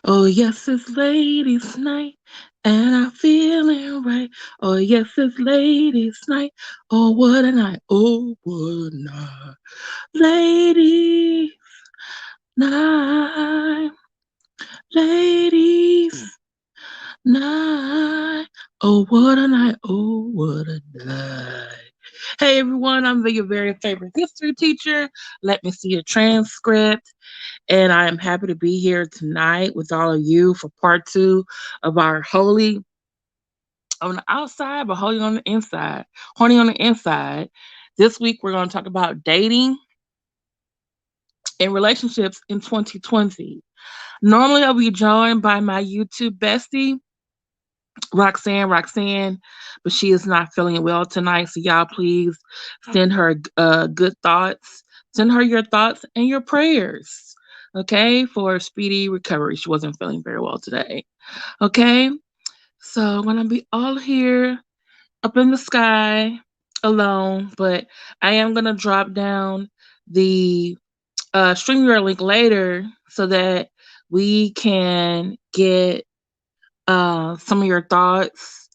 Oh, yes, it's ladies' night, and I'm feeling right. Oh, yes, it's ladies' night. Oh, what a night. Oh, what a night. Ladies' night. Ladies' night. Oh, what a night. Oh, what a night. Hey, everyone, I'm your very favorite history teacher. Let me see your transcript. And I am happy to be here tonight with all of you for part two of our Holy on the outside, but Holy on the inside. Horny on the inside. This week, we're going to talk about dating and relationships in 2020. Normally, I'll be joined by my YouTube bestie, Roxanne, but she is not feeling well tonight. So, y'all, please send her good thoughts. Send her your thoughts and your prayers, okay, for speedy recovery. She wasn't feeling very well today, okay? So, I'm going to be all here up in the sky alone, but I am going to drop down the StreamYard link later so that we can get some of your thoughts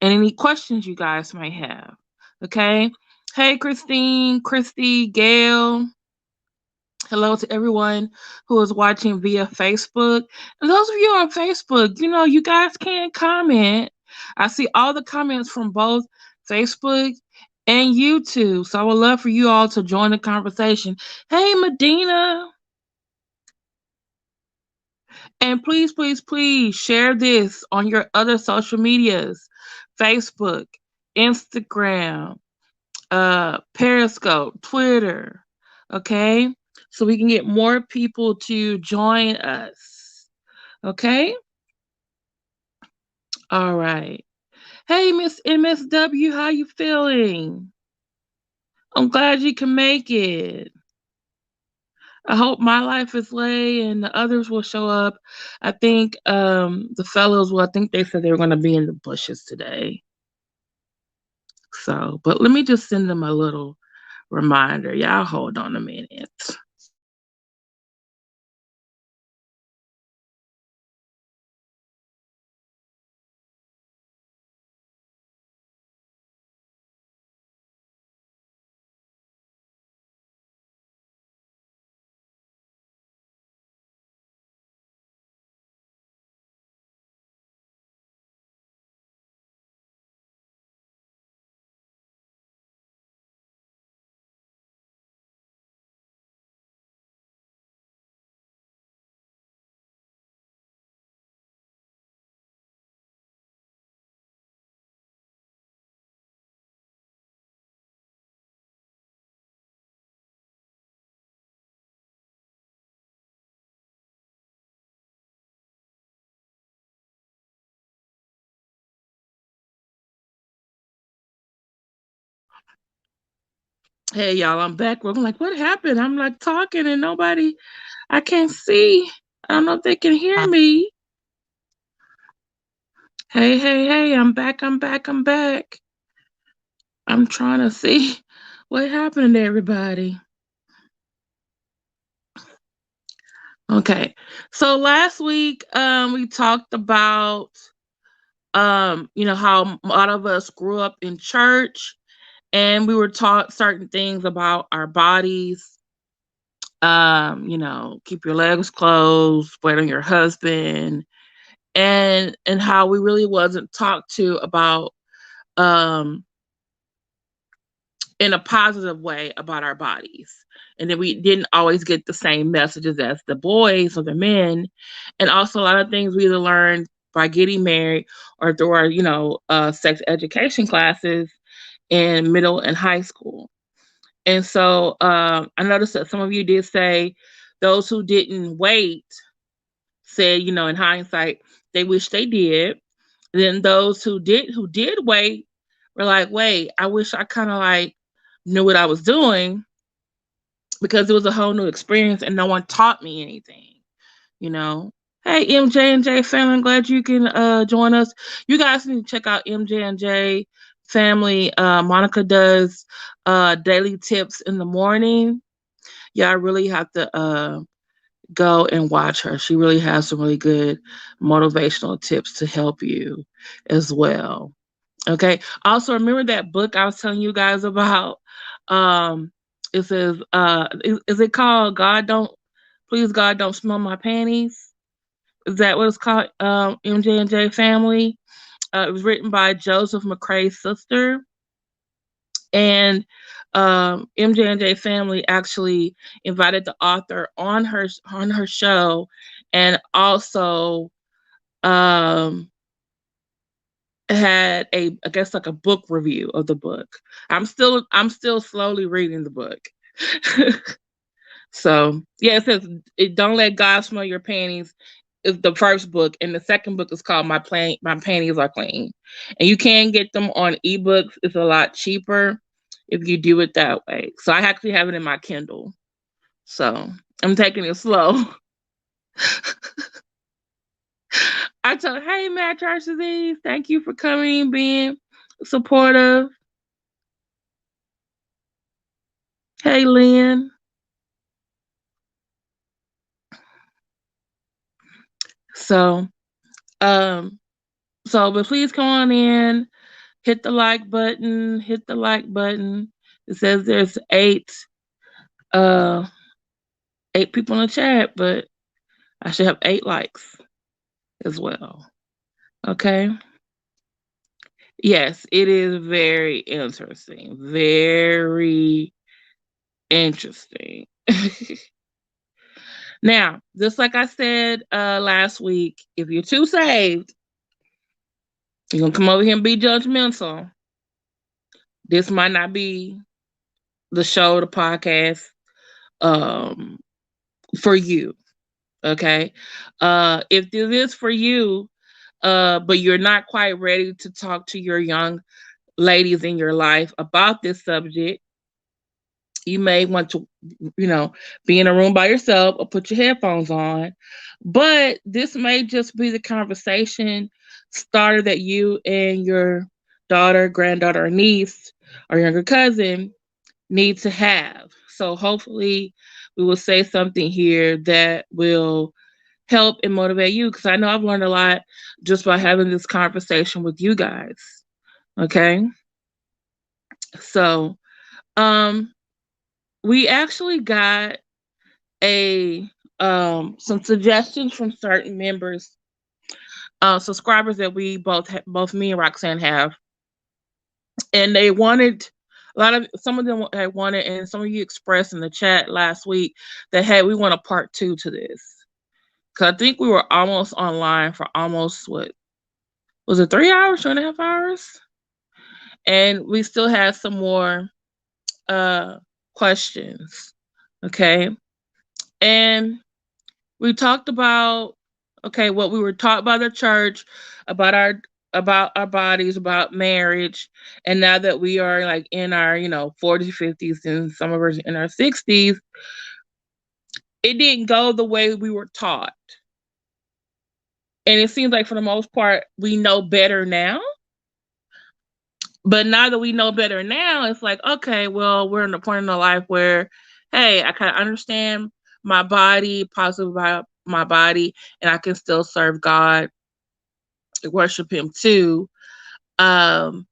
and any questions you guys might have. Okay. Hey, Christine, Christy, Gail. Hello to everyone who is watching via Facebook. And those of you on Facebook, you guys can comment. I see all the comments from both Facebook and YouTube. So I would love for you all to join the conversation. Hey, Medina. And please, please, please share this on your other social medias, Facebook, Instagram, Periscope, Twitter. Okay? So we can get more people to join us. Okay? All right. Hey, Miss MSW, how you feeling? I'm glad you can make it. I hope my life is lay and the others will show up. I think the fellows, well, I think they said they were going to be in the bushes today. So, but let me just send them a little reminder. Y'all hold on a minute. Hey, y'all, I'm back. I'm like, what happened? I'm like talking and nobody, I can't see. I don't know if they can hear me. Hey, hey, hey, I'm back. I'm back. I'm trying to see what happened to everybody. Okay. So last week, we talked about, how a lot of us grew up in church and we were taught certain things about our bodies. Keep your legs closed, wait on your husband, and how we really wasn't talked to about um in a positive way about our bodies. And then we didn't always get the same messages as the boys or the men. And also a lot of things we either learned by getting married or through our, sex education classes in middle and high school. And so I noticed that some of you did say those who didn't wait said, in hindsight, they wish they did. Then those who did wait were like, wait, I wish I kind of like knew what I was doing because it was a whole new experience and no one taught me anything, you know. Hey, MJ and J family, I'm glad you can join us. You guys need to check out MJ and J family. Monica does daily tips in the morning. Yeah, I really have to go and watch her. She really has some really good motivational tips to help you as well. Okay. Also, remember that book I was telling you guys about? Um, it says, is it called God Don't Please God Don't Smell My Panties? Is that what it's called? MJ and J Family. It was written by Joseph McCrae's sister, and MJ and J Family actually invited the author on her show, and also um, had a, I guess, like a book review of the book. I'm still slowly reading the book. So yeah, it says "Don't Let God Smell Your Panties" is the first book, and the second book is called My Panties Are Clean, and you can get them on ebooks. It's a lot cheaper if you do it that way. So I actually have it in my Kindle, so I'm taking it slow. I told, hey, Matt Disease, thank you for coming, being supportive. Hey, Lynn. So, um, but please come on in, hit the like button, hit the like button. It says there's uh, 8 people in the chat, but I should have 8 likes as well. Okay. Yes, it is very interesting. Very interesting. Now, just like I said last week, if you're too saved, you're gonna come over here and be judgmental. This might not be the show, the podcast, um, for you. Okay. If this is for you, but you're not quite ready to talk to your young ladies in your life about this subject, you may want to, be in a room by yourself or put your headphones on. But this may just be the conversation starter that you and your daughter, granddaughter, or niece or younger cousin need to have. So hopefully we will say something here that will help and motivate you, because I know I've learned a lot just by having this conversation with you guys. Okay. So we actually got a some suggestions from certain members, subscribers that we both me and Roxanne have, and they wanted some of them had wanted, and some of you expressed in the chat last week that, hey, we want a part 2 to this, because I think we were almost online for almost, what was it, 3 hours, 2.5 hours, and we still had some more questions. Okay. And we talked about, okay, what we were taught by the church about our bodies, about marriage, and now that we are like in our 40s, 50s, and some of us in our 60s, it didn't go the way we were taught, and it seems like for the most part we know better now. But now that we know better now, it's like, okay, well, we're in a point in our life where, hey, I kind of understand my body, positive about my body, and I can still serve God, worship Him too. Um,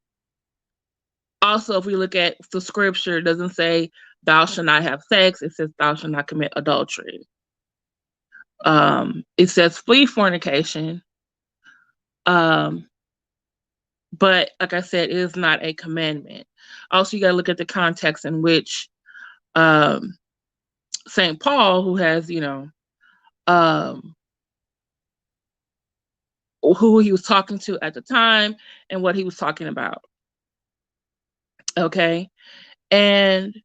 Also, if we look at the scripture, it doesn't say thou shalt not have sex; it says thou shalt not commit adultery. It says flee fornication. But like I said, it is not a commandment. Also, you got to look at the context in which St. Paul, who has, who he was talking to at the time and what he was talking about. Okay. And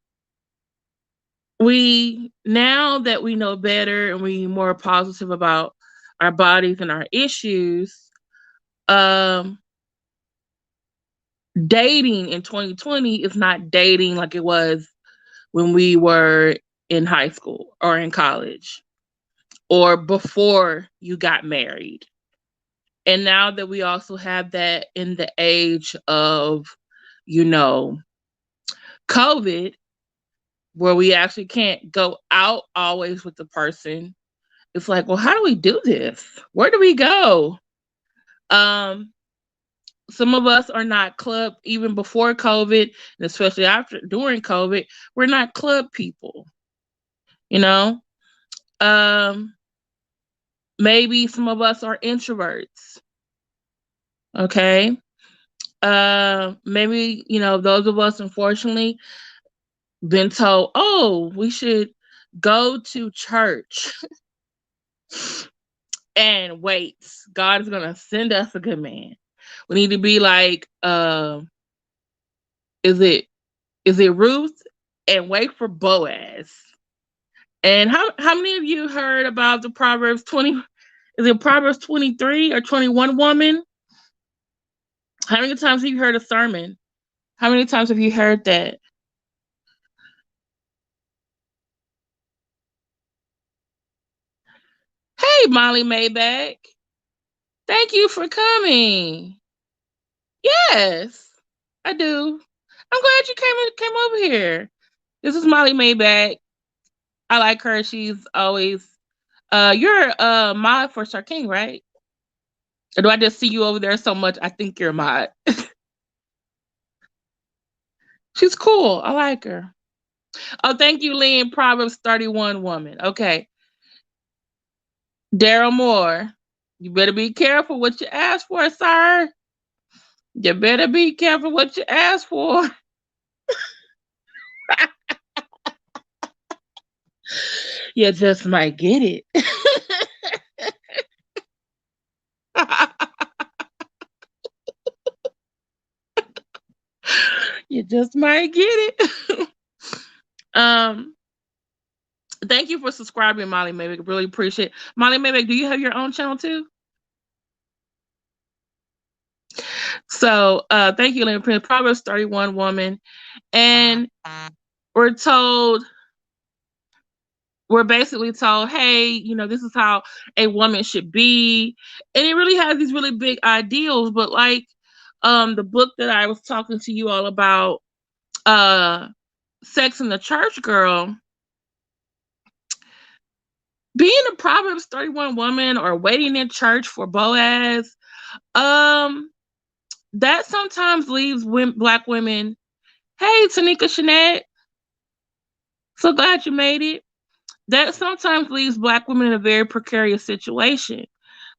now that we know better and we more positive about our bodies and our issues, dating in 2020 is not dating like it was when we were in high school or in college or before you got married. And now that we also have that in the age of, COVID, where we actually can't go out always with the person, it's like, well, how do we do this? Where do we go? Um, some of us are not club even before COVID, and especially after during COVID, we're not club people, you know? Um, maybe some of us are introverts. Okay. Maybe, those of us unfortunately been told, oh, we should go to church and wait. God is gonna send us a good man. We need to be like, is it Ruth, and wait for Boaz. And how many of you heard about the Proverbs 20? Is it Proverbs 23 or 21 woman? How many times have you heard a sermon? How many times have you heard that? Hey, Molly Mayback. Thank you for coming. Yes, I do. I'm glad you came over here. This is Molly Mayback. I like her. She's always you're a mod for Sir King, right? Or do I just see you over there so much I think you're a mod? She's cool. I like her. Oh, thank you, Lynn. Proverbs 31 woman. Okay. Daryl Moore. You better be careful what you ask for, sir. You better be careful what you ask for. You just might get it. You just might get it. um, Thank you for subscribing, Molly Mayback. Really appreciate it. Molly Mayback, do you have your own channel too? So thank you, Lynn Prince. Proverbs 31 woman. And we're basically told, hey, this is how a woman should be. And it really has these really big ideals, but like the book that I was talking to you all about, Sex in the Church Girl, being a Proverbs 31 woman or waiting in church for Boaz, that sometimes leaves Black women. Hey, Tanika Shanette, so glad you made it. That sometimes leaves Black women in a very precarious situation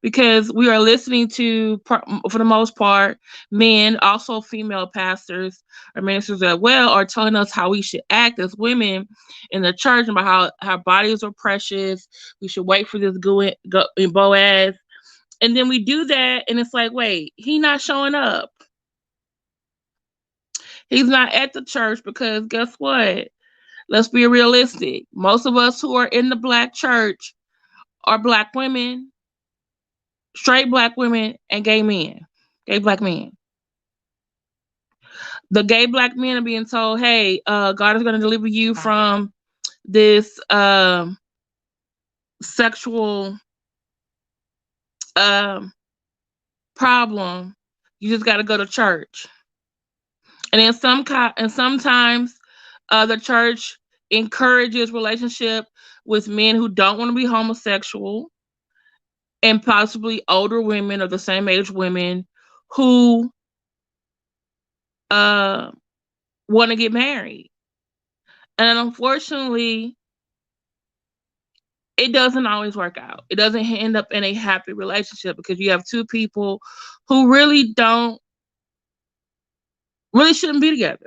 because we are listening to, for the most part, men, also female pastors or ministers as well, are telling us how we should act as women in the church, about how our bodies are precious. We should wait for this Boaz. And then we do that, and it's like, wait, he not showing up. He's not at the church because guess what? Let's be realistic. Most of us who are in the Black church are Black women, straight Black women, and gay men, gay Black men. The gay Black men are being told, hey, God is going to deliver you from this sexual problem. You just got to go to church. And then sometimes the church encourages relationship with men who don't want to be homosexual, and possibly older women or the same age women who want to get married. And unfortunately, it doesn't always work out. It doesn't end up in a happy relationship because you have two people who really shouldn't be together.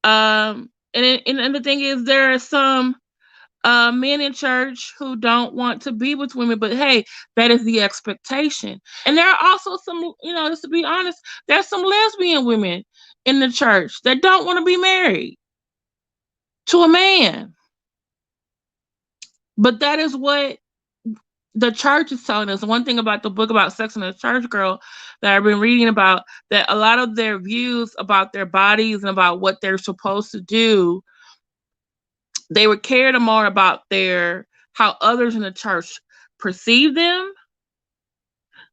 And the thing is, there are some men in church who don't want to be with women, but hey, that is the expectation. And there are also some, just to be honest, there's some lesbian women in the church that don't want to be married to a man. But that is what the church is telling us. One thing about the book about Sex in the Church Girl that I've been reading about, that a lot of their views about their bodies and about what they're supposed to do, they were cared more about how others in the church perceive them,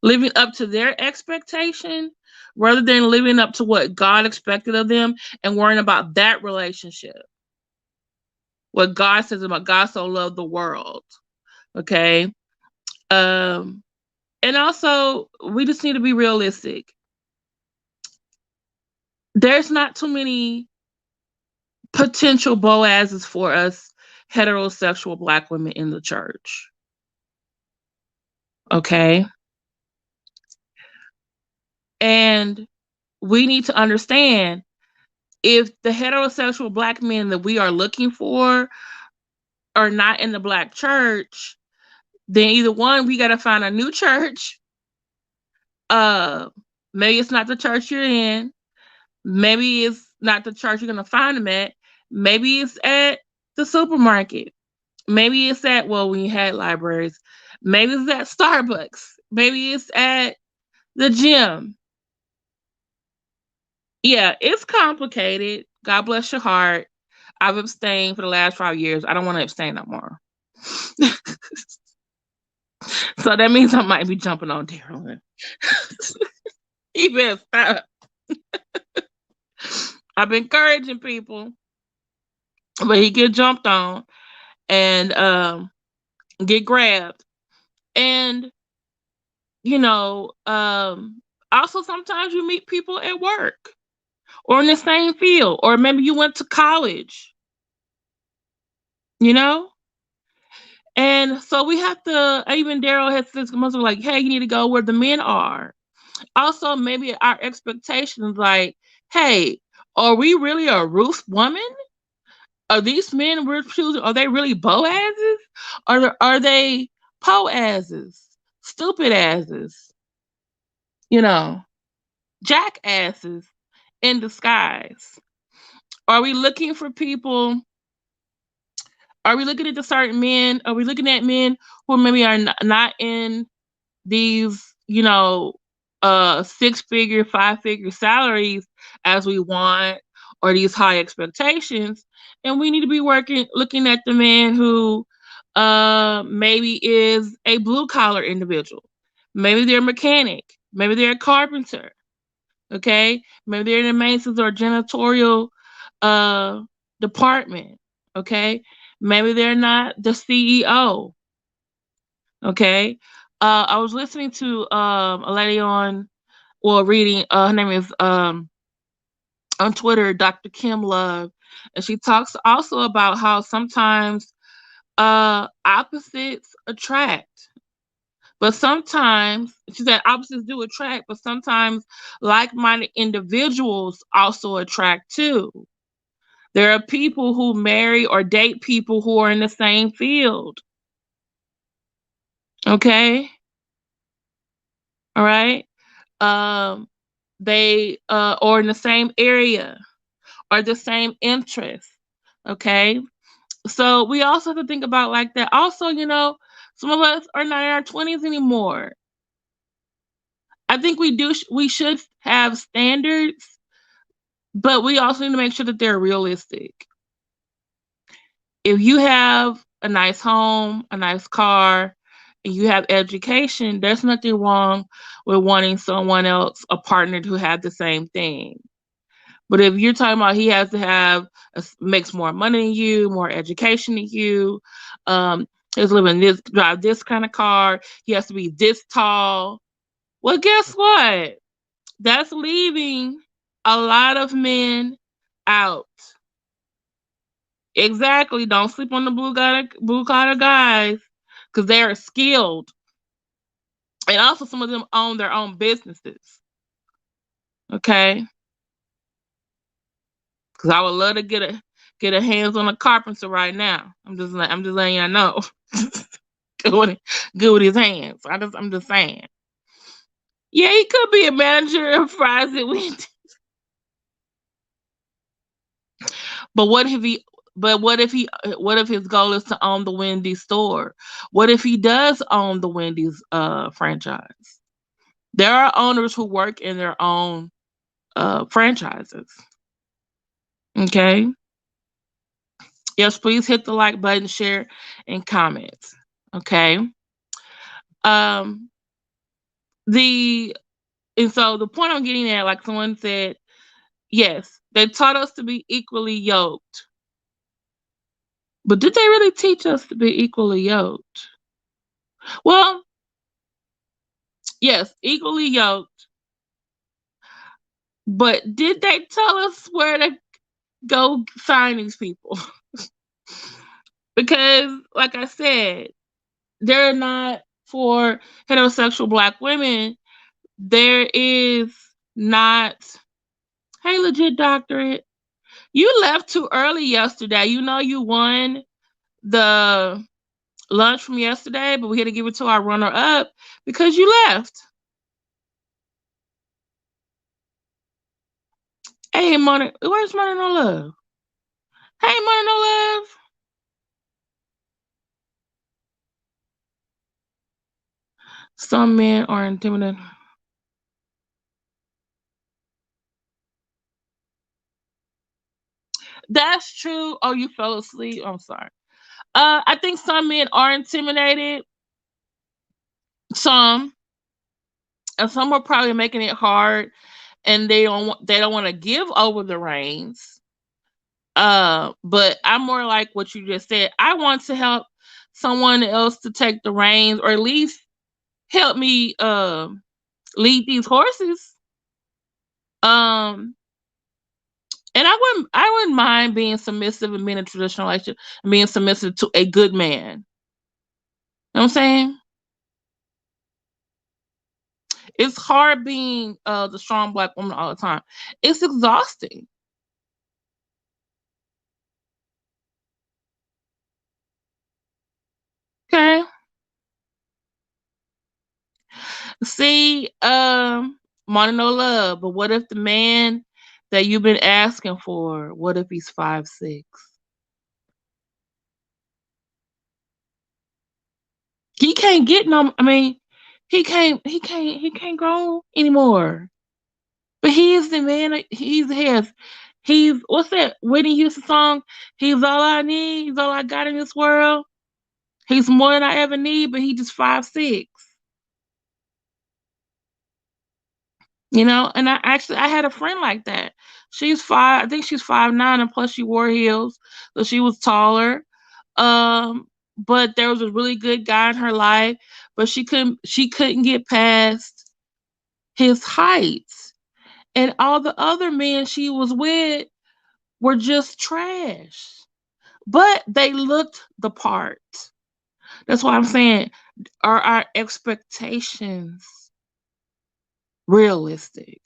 living up to their expectation, rather than living up to what God expected of them and worrying about that relationship. What God says about God so loved the world. Okay. Um, and also, we just need to be realistic. There's not too many potential Boazes for us heterosexual Black women in the church. Okay. And we need to understand, if the heterosexual Black men that we are looking for are not in the Black church, then either one, we got to find a new church. Uh, Maybe it's not the church you're in. Maybe it's not the church you're gonna find them at. Maybe it's at the supermarket. Maybe it's at, well, we had libraries. Maybe it's at Starbucks. Maybe it's at the gym. Yeah, it's complicated. God bless your heart. I've abstained for the last 5 years. I don't want to abstain no more. So that means I might be jumping on Daryl. He better stop. I've been encouraging people, but he get jumped on and get grabbed. And also sometimes you meet people at work or in the same field, or maybe you went to college, you know? And so we have to, even Daryl has this muscle like, hey, you need to go where the men are. Also, maybe our expectations like, hey, are we really a Ruth woman? Are these men we're choosing, are they really Boazes? Are they Poazes? Stupid asses? You know, jackasses in disguise? Are we looking for people? Are we looking at the certain men? Are we looking at men who maybe are not in these, 6-figure, 5-figure salaries as we want, or these high expectations? And we need to be looking at the man who maybe is a blue collar individual. Maybe they're a mechanic. Maybe they're a carpenter. Okay. Maybe they're in the maintenance or janitorial uh, department. Okay. Maybe they're not the CEO. Okay. I was listening to a lady reading, her name is on Twitter, Dr. Kim Love, and she talks also about how sometimes opposites attract. But sometimes, she said opposites do attract, but sometimes like minded individuals also attract too. There are people who marry or date people who are in the same field. Okay. All right. Um, they or in the same area or the same interests. Okay. So we also have to think about like that. Also, some of us are not in our 20s anymore. I think we should have standards, but we also need to make sure that they're realistic. If you have a nice home, a nice car, and you have education, there's nothing wrong with wanting someone else, a partner, who have the same thing. But if you're talking about he has to have makes more money than you, more education than you, he's living this, drive this kind of car, he has to be this tall. Well, guess what? That's leaving a lot of men out. Exactly. Don't sleep on the blue collar guys, because they are skilled, and also some of them own their own businesses. Okay, because I would love to get a hands on a carpenter right now. I'm just letting y'all know. Good with his hands. I'm just saying. Yeah, he could be a manager of fries at Wendy's. But what if he? But what if he? What if his goal is to own the Wendy's store? What if he does own the Wendy's franchise? There are owners who work in their own franchises. Okay. Yes, please hit the like button, share, and comment. Okay. Um. The and so the point I'm getting at, like someone said, yes, they taught us to be equally yoked, but did they really teach us to be equally yoked? Well, yes, equally yoked. But did they tell us where to go find these people? Because, like I said, they're not for heterosexual black women. There is not. Hey, legit doctorate. You left too early yesterday. You know you won the lunch from yesterday, but we had to give it to our runner up because you left. Hey, Money, where's Money No Love? Hey, Money No Love. Some men are intimidated. That's true. Oh, you fell asleep. I'm sorry. I think some men are intimidated. Some, and some are probably making it hard, and they don't want to give over the reins. But I'm more like what you just said. I want to help someone else to take the reins, or at least help me lead these horses. Um, and I wouldn't mind being submissive and being a traditional relationship and being submissive to a good man. You know what I'm saying? It's hard being the strong black woman all the time. It's exhausting. Okay. See, money no love, but what if the man that you've been asking for, what if he's 5'6"? He can't get no. I mean, he can't grow anymore. But he is the man. He's his. He's what's that Whitney Houston song? He's all I need. He's all I got in this world. He's more than I ever need, but he just 5'6". And I had a friend like that. She's five. I think she's 5'9", and plus she wore heels, so she was taller. Um, but there was a really good guy in her life, but she couldn't get past his height, and all the other men she was with were just trash. But they looked the part. That's why I'm saying, are our expectations realistic?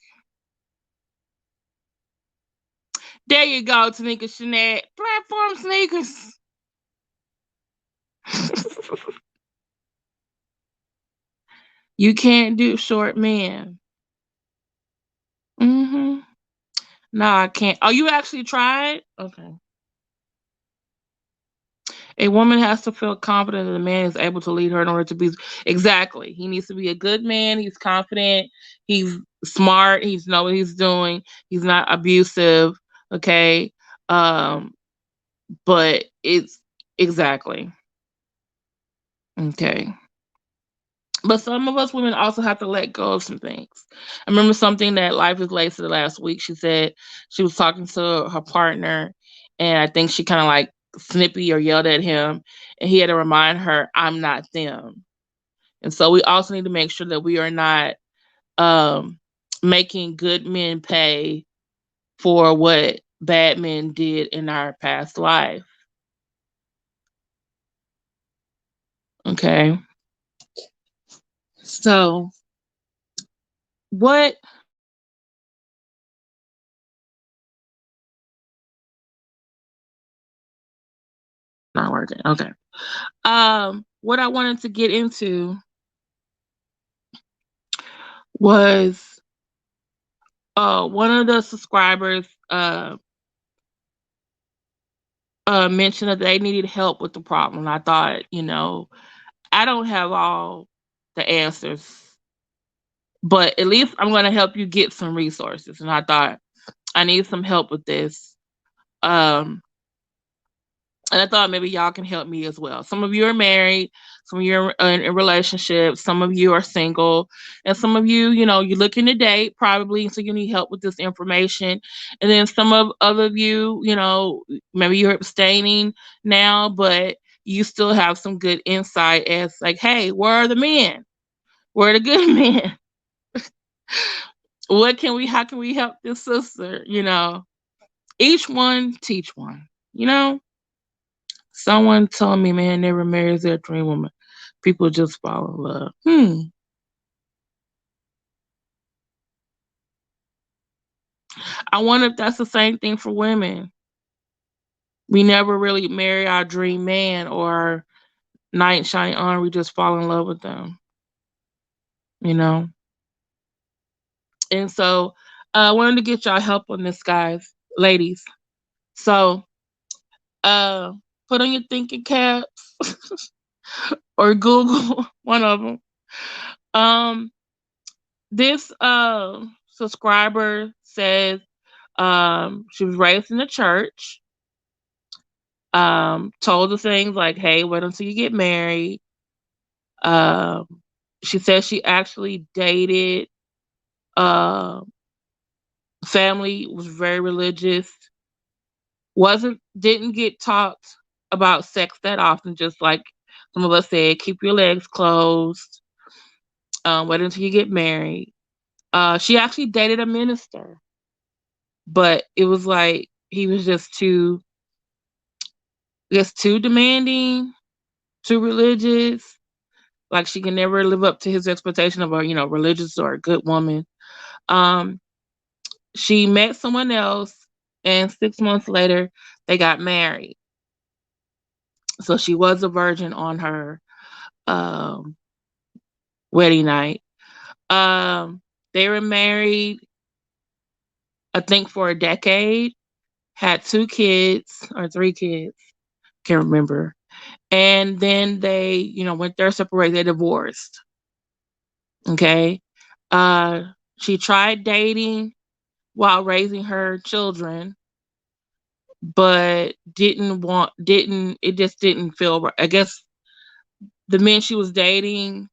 There you go, Tanika Shanae. Platform sneakers. You can't do short men. Mm-hmm. No, I can't. Oh, you actually tried? Okay. A woman has to feel confident that the man is able to lead her in order to be exactly. He needs to be a good man. He's confident. He's smart. He's know what he's doing. He's not abusive. Okay. Um, but it's exactly. Okay. But some of us women also have to let go of some things. I remember something that Life is Laced last week. She said she was talking to her partner, and I think she kind of like snippy or yelled at him, and he had to remind her, "I'm not them." And so we also need to make sure that we are not um, making good men pay for what bad men did in our past life. Okay, so what? Not working. Okay. What I wanted to get into was one of the subscribers mentioned that they needed help with the problem. I thought, I don't have all the answers, but at least I'm going to help you get some resources. And I thought I need some help with this. Um, and I thought maybe y'all can help me as well. Some of you are married, some of you are in relationships, some of you are single, and some of you, you're looking to date probably, so you need help with this information. And then some of other of you, maybe you're abstaining now, but you still have some good insight as like, hey, where are the men? Where are the good men? How can we help this sister? Each one teach one. Someone told me, man, never marries their dream woman. People just fall in love. I wonder if that's the same thing for women. We never really marry our dream man or our knight in shining armor. We just fall in love with them, you know? And so I wanted to get y'all help on this, guys, ladies. So uh, put on your thinking caps or Google one of them. Um, this subscriber says she was raised in the church. Told the things like, "Hey, wait until you get married." Um, she says she actually dated. Uh, family was very religious. Didn't get talked about sex that often. Just like some of us said, keep your legs closed. Wait until you get married. She actually dated a minister, but it was like he was just too demanding, too religious. Like she can never live up to his expectation of a religious or a good woman. Um, she met someone else, and 6 months later they got married. So she was a virgin on her um, wedding night. They were married, I think, for a decade. Had 2 kids or 3 kids, can't remember. And then they, went their separate ways. They divorced. Okay. Uh, she tried dating while raising her children, but it just didn't feel right. I guess the men she was dating,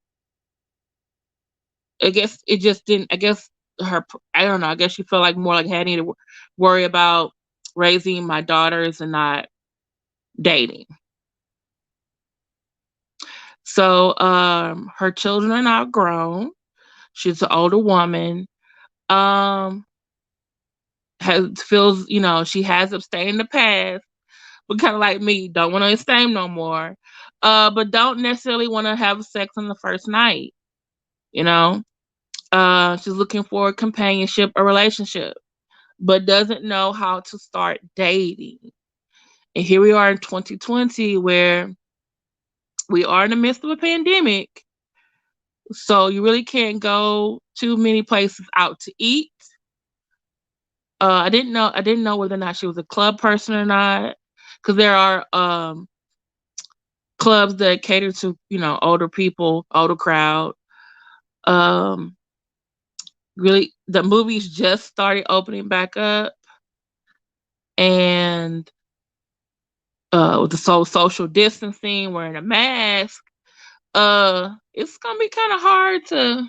I guess it just didn't, I guess I don't know, I guess she felt like more like, hey, I need to worry about raising my daughters and not dating. So her children are now grown. She's an older woman. Um she has abstained in the past, but kind of like me, don't want to abstain no more. But don't necessarily want to have sex on the first night, you know. She's looking for companionship or relationship, but doesn't know how to start dating. And here we are in 2020 where we are in the midst of a pandemic. So you really can't go too many places out to eat. I didn't know whether or not she was a club person or not, because there are clubs that cater to older people, older crowd. Um, really, the movies just started opening back up, and with the social distancing, wearing a mask, it's gonna be kind of hard to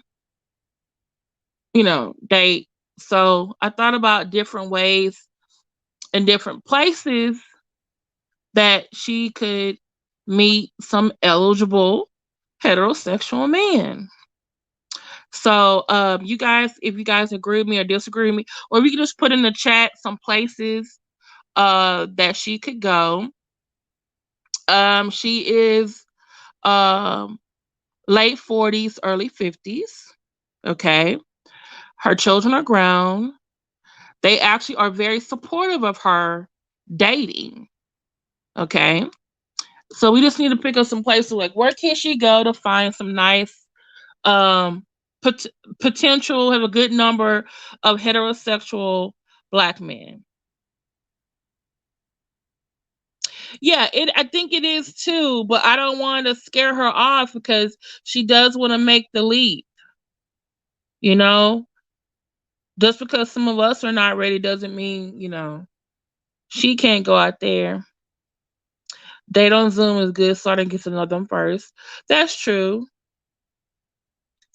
date. So I thought about different ways and different places that she could meet some eligible heterosexual men. So, you guys, if you guys agree with me or disagree with me, or we can just put in the chat some places that she could go. She is um late 40s, early 50s. Okay. Her children are grown. They actually are very supportive of her dating. Okay. So we just need to pick up some places like where can she go to find some nice um pot- potential, have a good number of heterosexual black men. Yeah, I think it is too, but I don't want to scare her off because she does want to make the leap, you know? Just because some of us are not ready doesn't mean, she can't go out there. Date on Zoom is good, so I didn't get to know them first. That's true.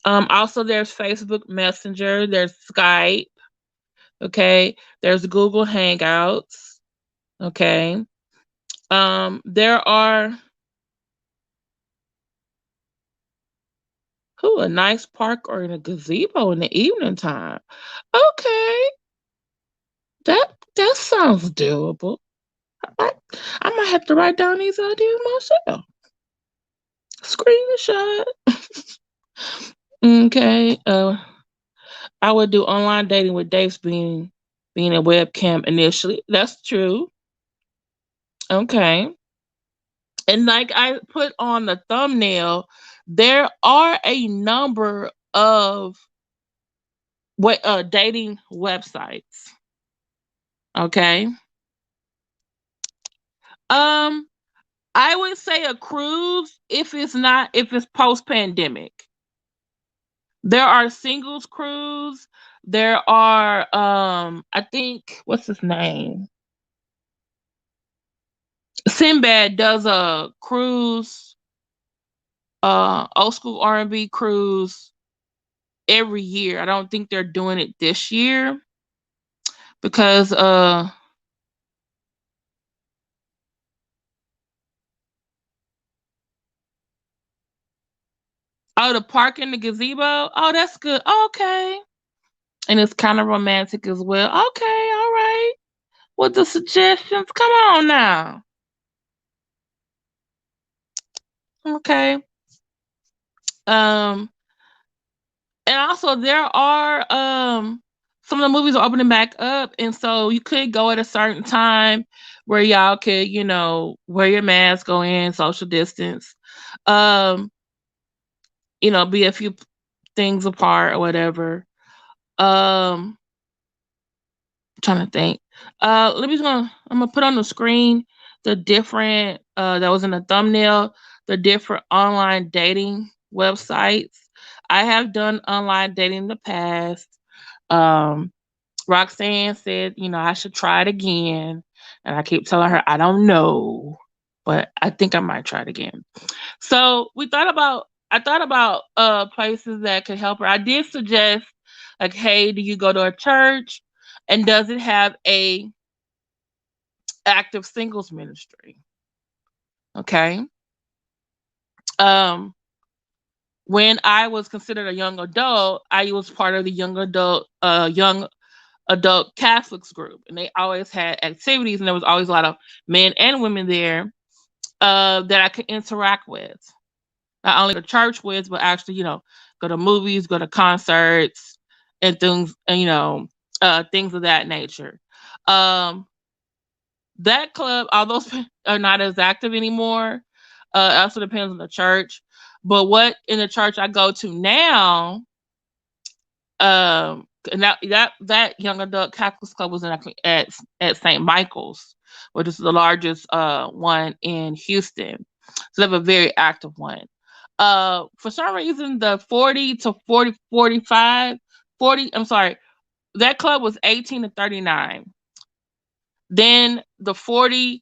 Also there's Facebook Messenger, there's Skype, okay? There's Google Hangouts, okay? There are Who, a nice park or in a gazebo in the evening time? Okay, that sounds doable. I, I might have to write down these ideas myself. Screenshot. Okay. I would do online dating with Dave's being a webcam initially. That's true. Okay. And like I put on the thumbnail, there are a number of dating websites. Okay. Um, I would say a cruise if it's post pandemic. There are singles cruise. There are I think what's his name? Sinbad does a cruise, old school R&B cruise every year. I don't think they're doing it this year because oh, the park in the gazebo. Oh, that's good. Okay. And it's kind of romantic as well. Okay, all right. With the suggestions, come on now. Okay. Um, and also there are some of the movies are opening back up, and so you could go at a certain time where y'all could, wear your mask, go in, social distance. Um, be a few things apart or whatever. Um, trying to think. I'm gonna put on the screen the different that was in the thumbnail, the different online dating websites. I have done online dating in the past. Um, Roxanne said, I should try it again. And I keep telling her I don't know, but I think I might try it again. So I thought about places that could help her. I did suggest, like, hey, do you go to a church? And does it have a active singles ministry? Okay. Um, when I was considered a young adult, I was part of the young adult Catholics group, and they always had activities, and there was always a lot of men and women there that I could interact with. Not only go to church with, but actually, go to movies, go to concerts, and things, and things of that nature. Um, that club, although are not as active anymore, it also depends on the church. But what in the church I go to now, and that young adult Catholic club was at St. Michael's, which is the largest one in Houston. So they have a very active one. For some reason, the 40 to 40 45 40 I'm sorry, that club was 18 to 39. Then the 40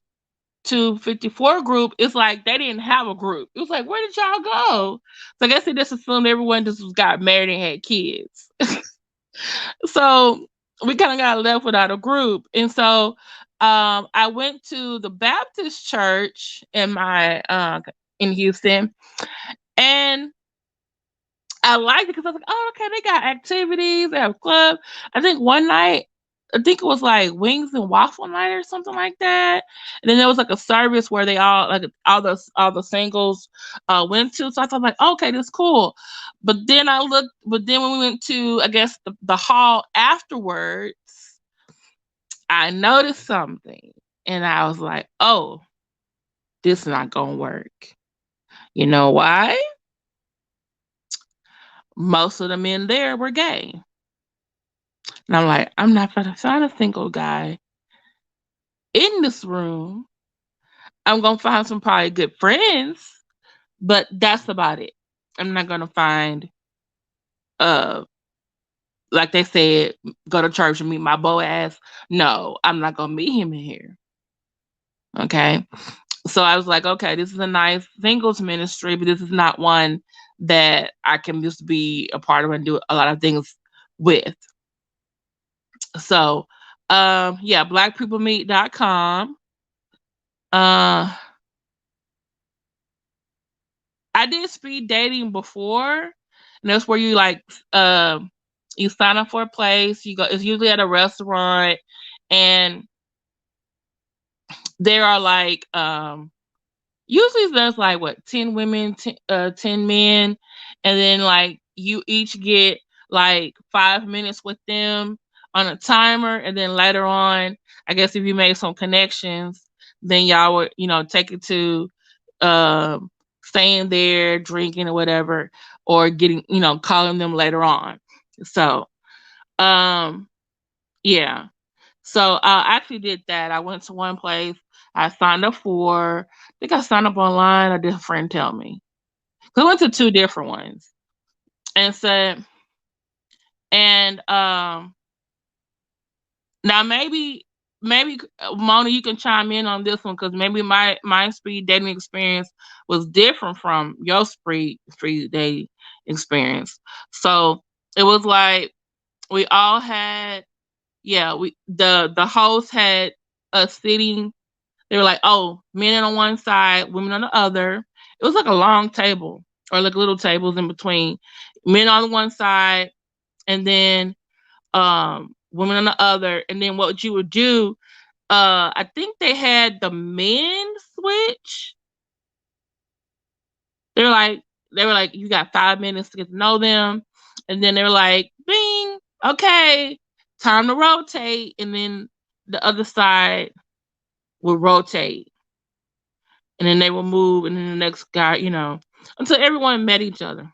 to 54 group, it's like they didn't have a group. It was like, where did y'all go? So I guess they just assumed everyone just got married and had kids. So we kind of got left without a group. And so I went to the Baptist church in Houston, and I liked it because I was like, oh, okay, they got activities, they have a club. I think one night, I think it was like wings and waffle night or something like that. And then there was like a service where they all the singles went to. So I thought like, okay, that's cool. But then when we went to, I guess, the hall afterwards, I noticed something, and I was like, oh, this is not gonna work. You know why? Most of the men there were gay. And I'm like, I'm not gonna find a single guy in this room. I'm gonna find some probably good friends, but that's about it. I'm not gonna find uh like they said, go to church and meet my Boaz. No, I'm not gonna meet him in here. Okay. So I was like, okay, this is a nice singles ministry, but this is not one that I can just be a part of and do a lot of things with. So yeah, blackpeoplemeet.com. Uh I did speed dating before, And that's where you like you sign up for a place. You go. It's usually at a restaurant, and there are like usually there's like what 10 women, 10 men, and then like you each get like 5 minutes with them on a timer, and then later on, I guess if you made some connections, then y'all would take it to um staying there, drinking or whatever, or getting calling them later on. So um yeah. So I actually did that. I went to one place. I signed up for. I think I signed up online. Or did a friend tell me? 'Cause I went to two different ones, and said, and now maybe Mona, you can chime in on this one because maybe my speed dating experience was different from your speed dating experience. So it was like we all had, yeah, the host had us sitting. They were like, oh, men on one side, women on the other. It was like a long table or like little tables in between. Men on one side, and then women on the other. And then what you would do, I think they had the men switch. They were like you got 5 minutes to get to know them. And then they were like, bing, okay, time to rotate. And then the other side would rotate. And then they will move, and then the next guy, until everyone met each other.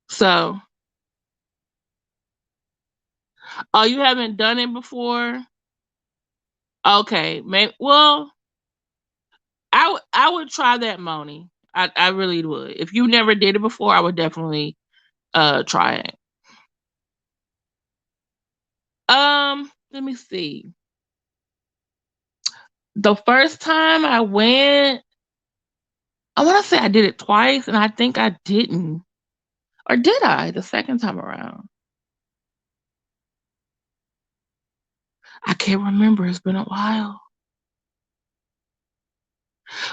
So, oh, you haven't done it before? Okay, maybe. Well, I would try that, Moni. I really would. If you never did it before, I would definitely try it. Let me see. The first time I went, I want to say I did it twice, and I think I didn't, or did I the second time around? I can't remember. It's been a while.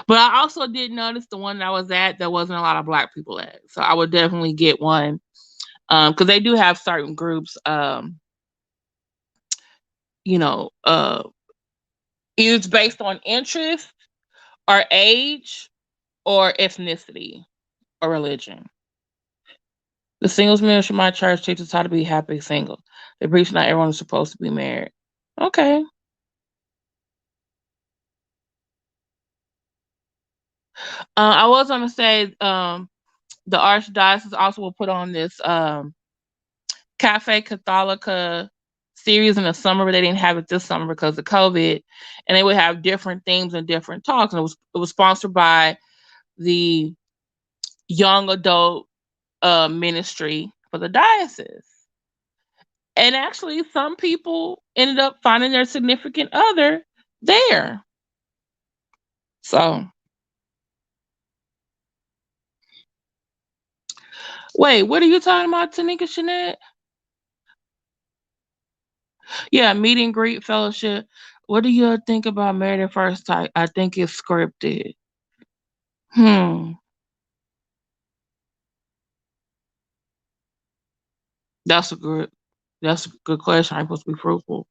But I also did notice the one that I was at, there wasn't a lot of black people at. So I would definitely get one. Because they do have certain groups, you know, uh, it's based on interest or age or ethnicity or religion. The singles ministry my church teaches how to be happy single. They preach not everyone is supposed to be married. Okay. I was gonna say the archdiocese also will put on this Cafe Catholica series in the summer, but they didn't have it this summer because of COVID. And they would have different themes and different talks. And it was sponsored by the young adult ministry for the diocese. And actually, some people ended up finding their significant other there. So, wait, what are you talking about, Tanika Shannette? Yeah, meet and greet fellowship. What do you think about Married at First Sight? I think it's scripted. Hmm. That's a good that's a good question. I'm supposed to be fruitful.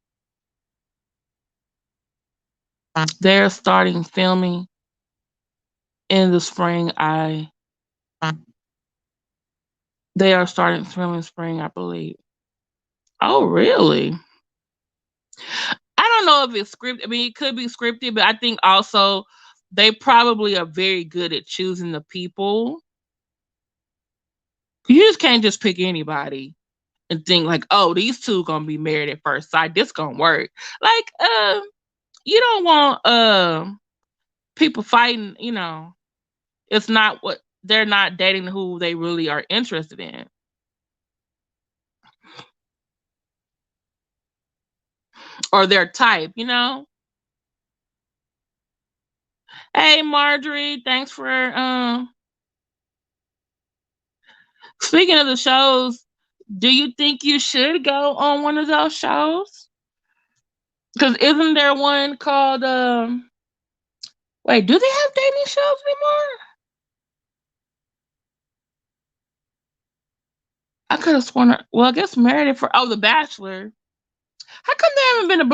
They're starting filming in the spring. They are starting filming spring, I believe. Oh, really? I don't know if it's scripted. I mean, it could be scripted, but I think also they probably are very good at choosing the people. You just can't just pick anybody and think like, oh, these two gonna be married at first sight. This gonna work. Like, you don't want people fighting. It's not what they're not dating who they really are interested in or their type. Hey, Marjorie, thanks for speaking of the shows. Do you think you should go on one of those shows? Because isn't there one called wait, do they have dating shows anymore? I could have sworn. Well, I guess Meredith for The Bachelor. How come there haven't been a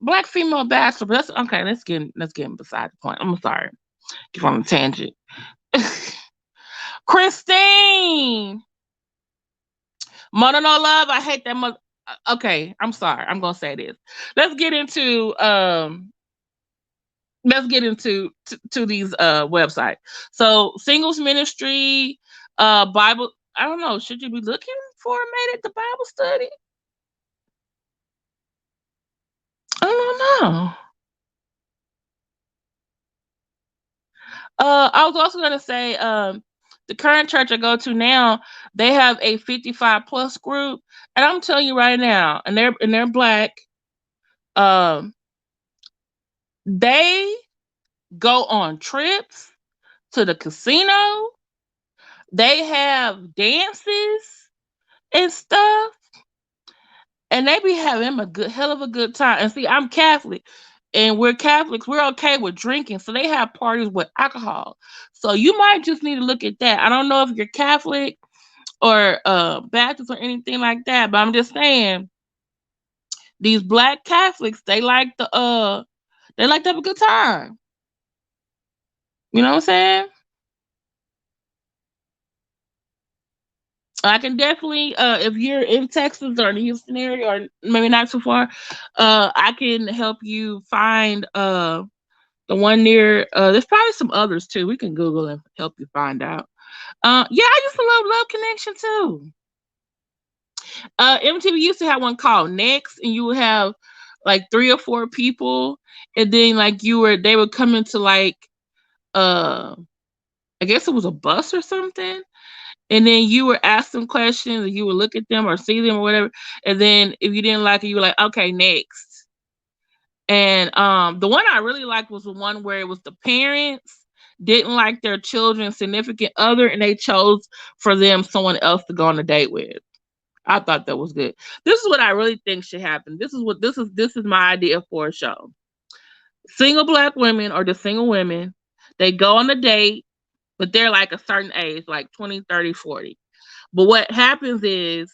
black female bachelor? But that's okay. Let's get beside the point. I'm sorry. Get on a tangent. Christine, Mother No Love. I hate that mother. Okay, I'm sorry. I'm gonna say this. Let's get into let's get into to these websites. So singles ministry, Bible. I don't know. Should you be looking for a mate at the Bible study? I don't know. I was also gonna say, the current church I go to now, they have a 55 plus group, and I'm telling you right now, and they're black. Um, they go on trips to the casino. They have dances and stuff, and they be having a good hell of a good time. And see, I'm Catholic, and we're Catholics. We're okay with drinking, so they have parties with alcohol. So you might just need to look at that. I don't know if you're Catholic or Baptist or anything like that, but I'm just saying these black Catholics they like to have a good time. You know what I'm saying? I can definitely, if you're in Texas or in the Houston area, or maybe not too far, I can help you find the one near. There's probably some others too. We can Google and help you find out. Yeah, I used to love Love Connection too. MTV used to have one called Next, and you would have like 3 or 4 people, and then like they would come into like uh I guess it was a bus or something, and then you were ask them questions, and you would look at them or see them or whatever, and then if you didn't like it, you were like, okay, next. And the one I really liked was the one where it was the parents didn't like their children's significant other, and they chose for them someone else to go on a date with. I thought that was good. This is what I really think should happen. This is my idea for a show. Single black women or the single women, they go on a date, but they're like a certain age, like 20, 30, 40. But what happens is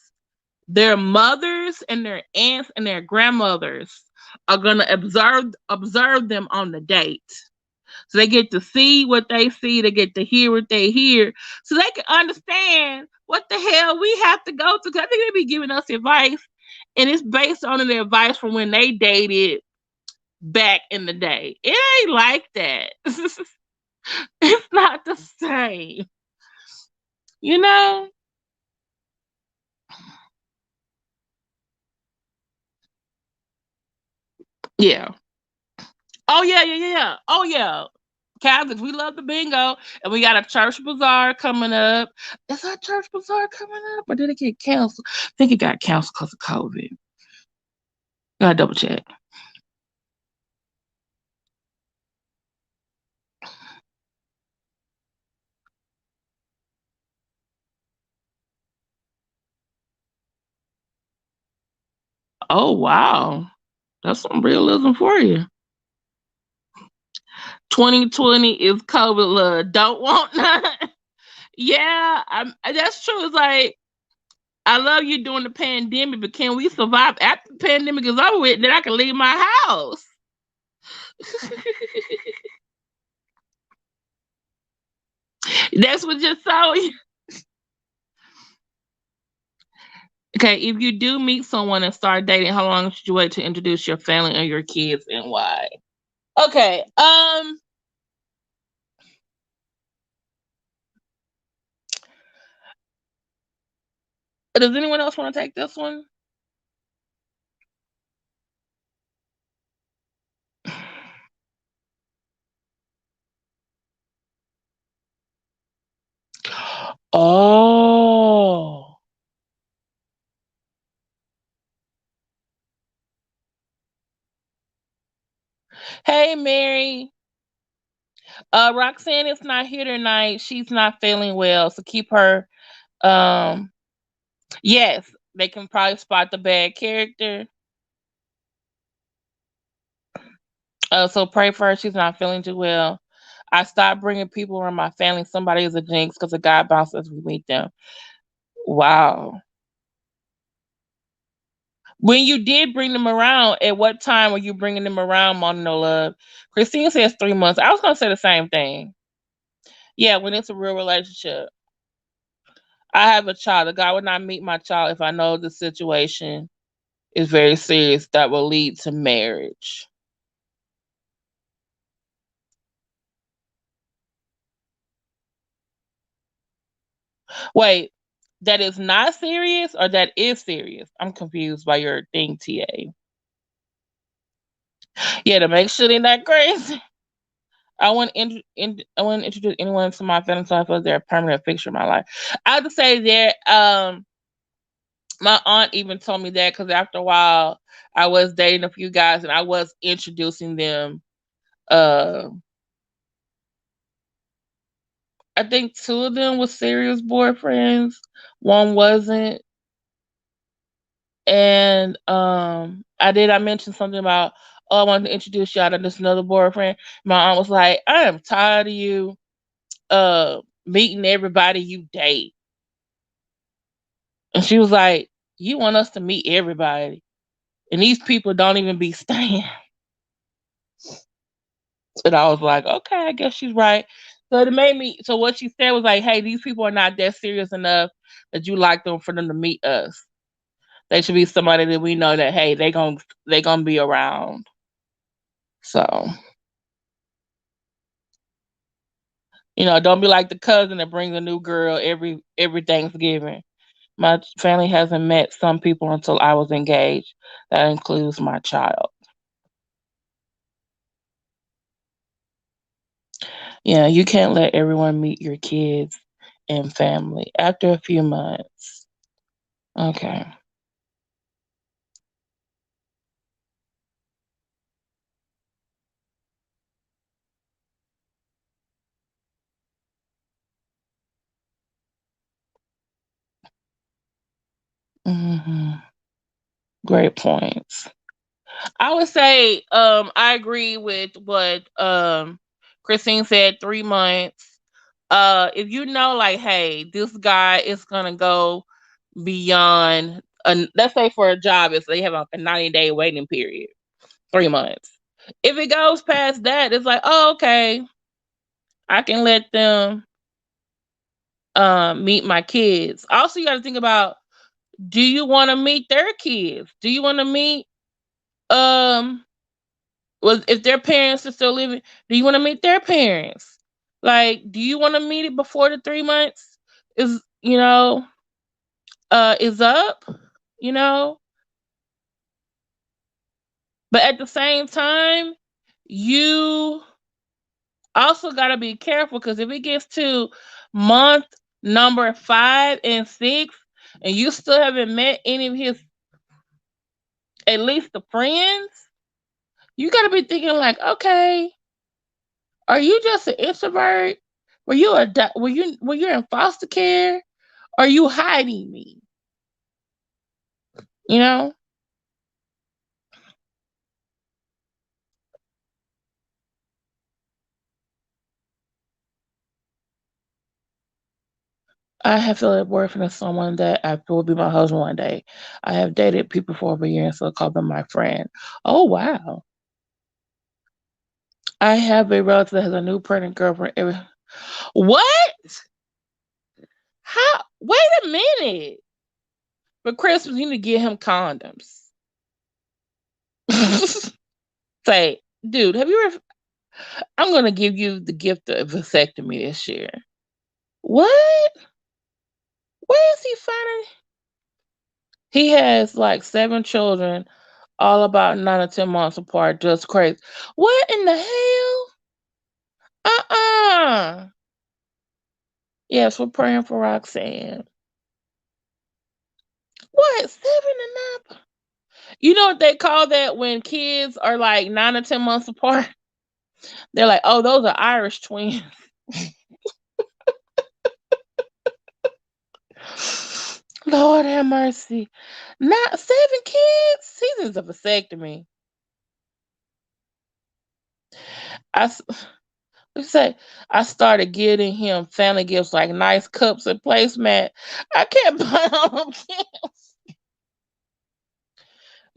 their mothers and their aunts and their grandmothers are gonna observe them on the date. So they get to see what they see, they get to hear what they hear, so they can understand what the hell we have to go to. Because I think they be giving us advice, and it's based on the advice from when they dated back in the day. It ain't like that. It's not the same, you know? Yeah. Oh yeah, yeah, yeah, yeah. Oh yeah. Catholics, we love the bingo, and we got a church bazaar coming up. Is our church bazaar coming up, or did it get canceled? I think it got canceled because of COVID. Gotta double check. Oh wow, that's some realism for you. 2020 is COVID love. Don't want none. Yeah, that's true. It's like I love you during the pandemic, but can we survive after the pandemic is over with? Then I can leave my house. That's what just so. Okay, if you do meet someone and start dating, how long should you wait to introduce your family and your kids, and why? Okay. Does anyone else want to take this one? Oh. Hey, Mary. Roxanne is not here tonight. She's not feeling well, so keep her. Um, yes, they can probably spot the bad character. So pray for her. She's not feeling too well. I stopped bringing people around my family. Somebody is a jinx because a guy bounces as we meet them. Wow. When you did bring them around, at what time were you bringing them around, Mona No Love? Christine says 3 months. I was gonna say the same thing. Yeah, when it's a real relationship. I have a child. A guy would not meet my child if I know the situation is very serious that will lead to marriage. Wait, that is not serious or that is serious? I'm confused by your thing, TA. Yeah, to make sure they're not crazy. I want to introduce anyone to my family so I feel they're a permanent fixture in my life. I have to say that my aunt even told me that because after a while I was dating a few guys and I was introducing them. Uh, I think two of them was serious boyfriends, one wasn't. And I mentioned something about, oh, I wanted to introduce y'all to this another boyfriend. My aunt was like, I am tired of you meeting everybody you date. And she was like, you want us to meet everybody. And these people don't even be staying. And I was like, okay, I guess she's right. So it made me, so what she said was like, hey, these people are not that serious enough that you like them for them to meet us. They should be somebody that we know that, hey, they gonna be around. So, don't be like the cousin that brings a new girl every Thanksgiving. My family hasn't met some people until I was engaged. That includes my child. Yeah, you can't let everyone meet your kids and family after a few months. Okay. Hmm. Great points. I would say I agree with what Christine said, 3 months. If you know, like, hey, this guy is gonna go beyond, let's say for a job, if they have like a 90-day waiting period, 3 months. If it goes past that, it's like, oh, okay, I can let them meet my kids. Also, you got to think about, do you want to meet their kids? Do you want to meet um well, if their parents are still living, do you want to meet their parents? Like, do you want to meet it before the 3 months is is up? You know, but at the same time, you also got to be careful because if it gets to month number 5 and 6, and you still haven't met any of his, at least the friends, you got to be thinking like, okay, are you just an introvert? Were you in foster care? Are you hiding me? You know, I have felt a boyfriend of someone that I feel will be my husband one day. I have dated people for over a year and still call them my friend. Oh wow. I have a relative that has a new pregnant girlfriend. What? How? Wait a minute. For Christmas, you need to get him condoms. Say, dude, have you ever? I'm gonna give you the gift of vasectomy this year. What? Where is he finding? He has like 7 children, all about 9 or 10 months apart. Just crazy. What in the hell? Uh. Yes, we're praying for Roxanne. What? 7 and up? You know what they call that when kids are like 9 or 10 months apart? They're like, oh, those are Irish twins. Lord have mercy. Not 7 kids? Seasons of vasectomy. I say I started getting him family gifts like nice cups and placemat. I can't buy all them gifts.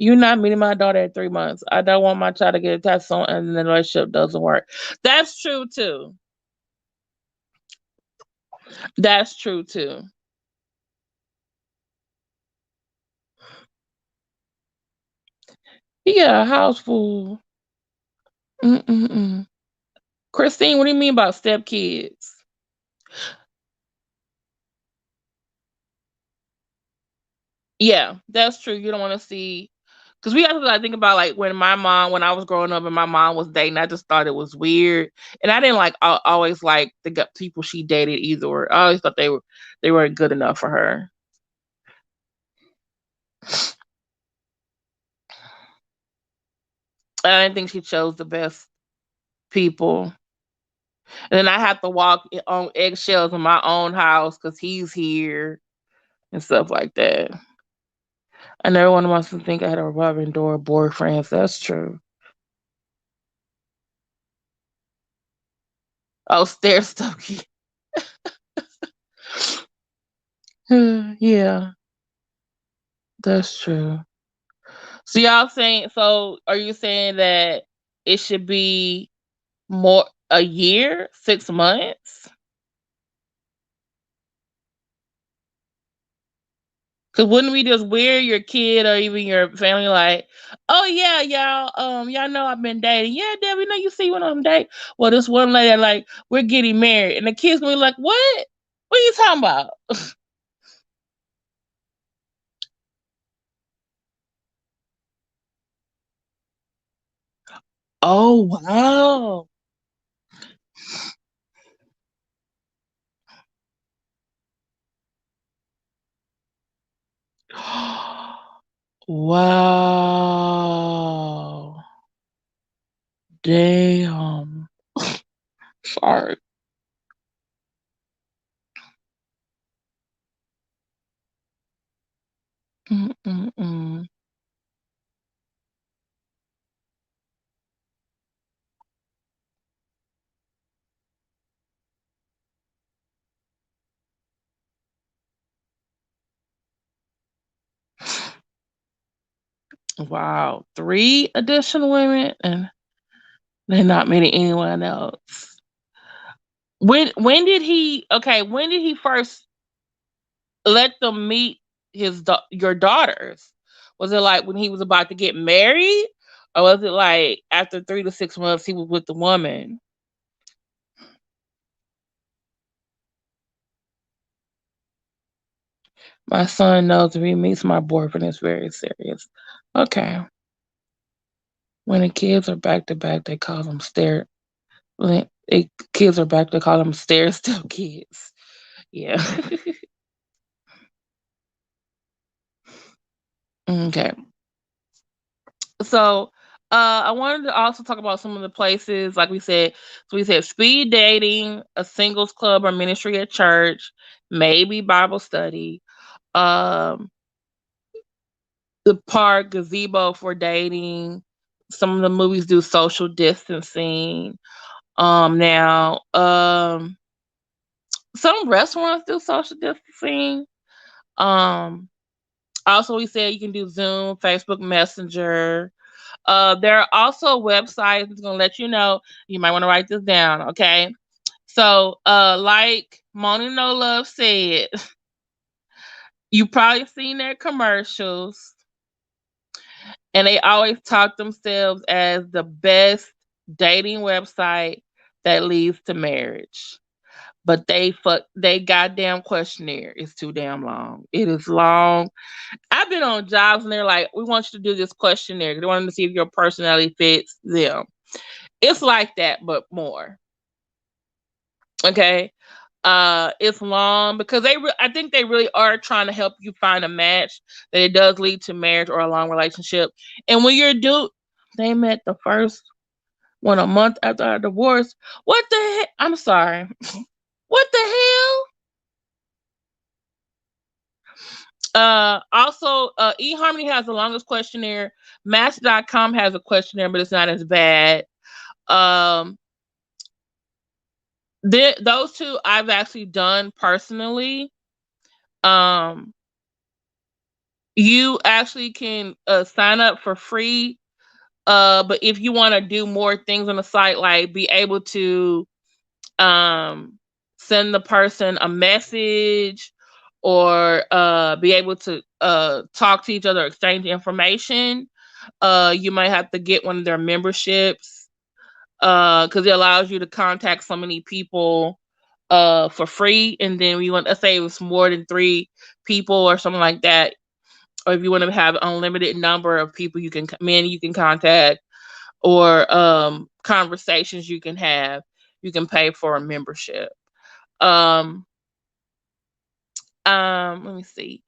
You're not meeting my daughter at 3 months. I don't want my child to get attached to someone and the relationship doesn't work. That's true too. That's true too. Yeah, house fool. Mm-mm-mm. Christine, what do you mean about stepkids? Yeah, that's true. You don't want to see, because we have to like think about like when I was growing up and my mom was dating, I just thought it was weird, and I didn't like always like the people she dated either. I always thought they weren't good enough for her. I didn't think she chose the best people, and then I have to walk on eggshells in my own house because he's here and stuff like that. I never wanted myself to think I had a revolving door of boyfriends. That's true. Oh, stair step. Yeah, that's true. So y'all saying, so are you saying that it should be more a year, 6 months? Cause wouldn't we just wear your kid or even your family like, oh yeah, y'all know I've been dating. Yeah, Dad, we know you see when I'm dating. Well, this one lady like, we're getting married. And the kids gonna be like, what? What are you talking about? Oh wow. Wow. Damn. Sorry. Mm-mm-mm. Wow. Three additional women and they're not meeting anyone else. When did he when did he first let them meet your daughters? Was it like when he was about to get married? Or was it like after 3 to 6 months he was with the woman? My son knows if he meets my boyfriend, it's very serious. Okay. When the kids are back to back, they call them kids are back, they call them stair step kids. Yeah. Okay. So I wanted to also talk about some of the places, like we said. So we said speed dating, a singles club or ministry at church, maybe Bible study, um, the park, gazebo for dating. Some of the movies do social distancing. Now, some restaurants do social distancing. Um, Also, we said you can do Zoom, Facebook Messenger. There are also websites that's gonna let you know. You might want to write this down, okay? So, like Moni No Love said, you probably seen their commercials, and they always talk themselves as the best dating website that leads to marriage. But they goddamn questionnaire is too damn long. It is long. I've been on jobs and they're like, we want you to do this questionnaire. They want to see if your personality fits them. It's like that, but more. Okay. It's long because I think they really are trying to help you find a match that it does lead to marriage or a long relationship. And when you're due, they met the first one a month after our divorce. What the heck? I'm sorry. What the hell? Also, eHarmony has the longest questionnaire. Match.com has a questionnaire, but it's not as bad. Um, those two I've actually done personally. Um, You actually can sign up for free. But if you want to do more things on the site, like be able to um, send the person a message, or be able to talk to each other, exchange information, you might have to get one of their memberships, because it allows you to contact so many people for free. And then we want, let's say it was more than 3 people or something like that, or if you want to have unlimited number of people you can men you can contact, or conversations you can have, you can pay for a membership. um Let me see.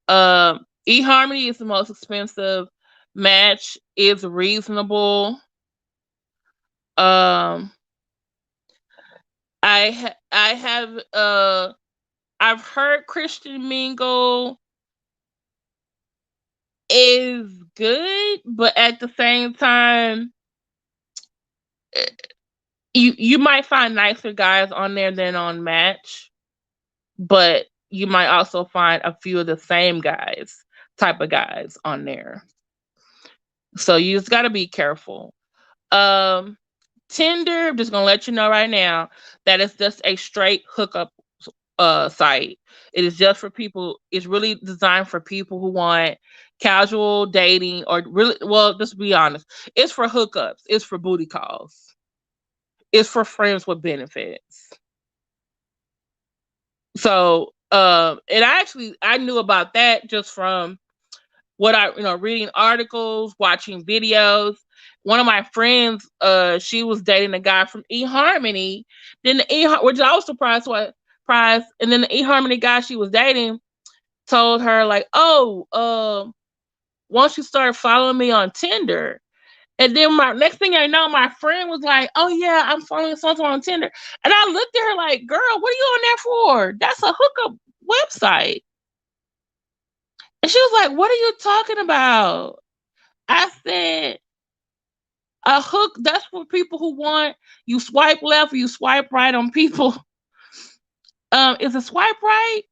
eHarmony is the most expensive. Match is reasonable. um I have I've heard Christian Mingle is good, but at the same time, eh, you might find nicer guys on there than on Match, but you might also find a few of the same guys, type of guys on there. So you just got to be careful. Um, Tinder, I'm just gonna let you know right now that it's just a straight hookup site. It is just for people. It's really designed for people who want casual dating, or really, well, just be honest. It's for hookups. It's for booty calls. It's for friends with benefits. So, and I knew about that just from what I, reading articles, watching videos. One of my friends, she was dating a guy from eHarmony. Then which I was surprised. And then the eHarmony guy she was dating told her like, "Oh, once you start following me on Tinder." And then my next thing I know, my friend was like, "Oh yeah, I'm following someone on Tinder." And I looked at her like, "Girl, what are you on there for? That's a hookup website." And she was like, "What are you talking about?" I said, "A hook, that's for people who want, you swipe left or you swipe right on people." Is a swipe right,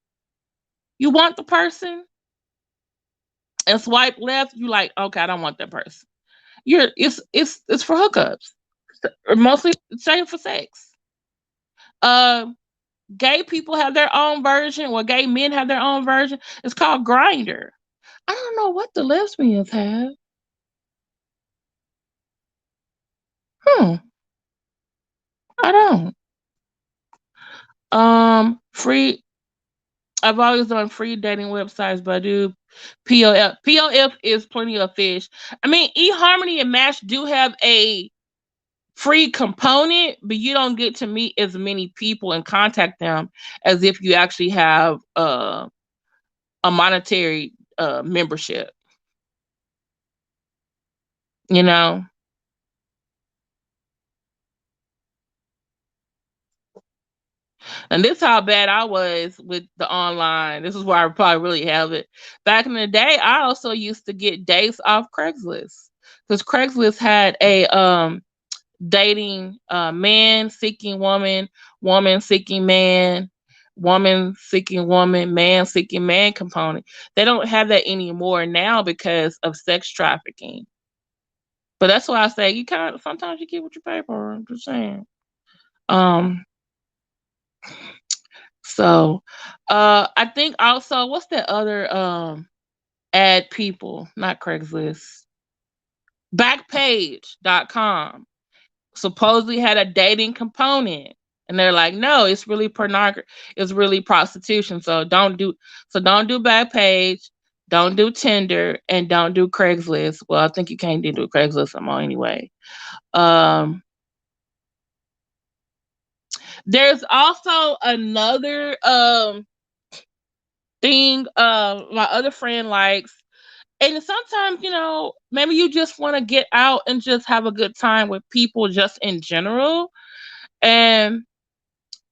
you want the person, and swipe left, you like, okay, I don't want that person. It's for hookups. Mostly same for sex. Um, Gay people have their own version, or gay men have their own version. It's called Grinder. I don't know what the lesbians have. Hmm, I don't. Free. I've always done free dating websites, but I do POF. POF is plenty of fish. I mean, eHarmony and Match do have a free component, but you don't get to meet as many people and contact them as if you actually have a monetary membership. You know, and this is how bad I was with the online. This is where I probably really have it. Back in the day, I also used to get dates off Craigslist, because Craigslist had a dating, man seeking woman, woman seeking man, woman seeking woman, man seeking man component. They don't have that anymore now because of sex trafficking. But that's why I say you kind of sometimes you get what you pay for. I'm just saying. Um, so I think also, what's that other ad people, not Craigslist. Backpage.com supposedly had a dating component, and they're like, no, it's really pornography, it's really prostitution. So don't do Backpage, don't do Tinder, and don't do Craigslist. Well, I think you can't do Craigslist anymore anyway. um there's also another thing my other friend likes. And sometimes, maybe you just want to get out and just have a good time with people just in general. And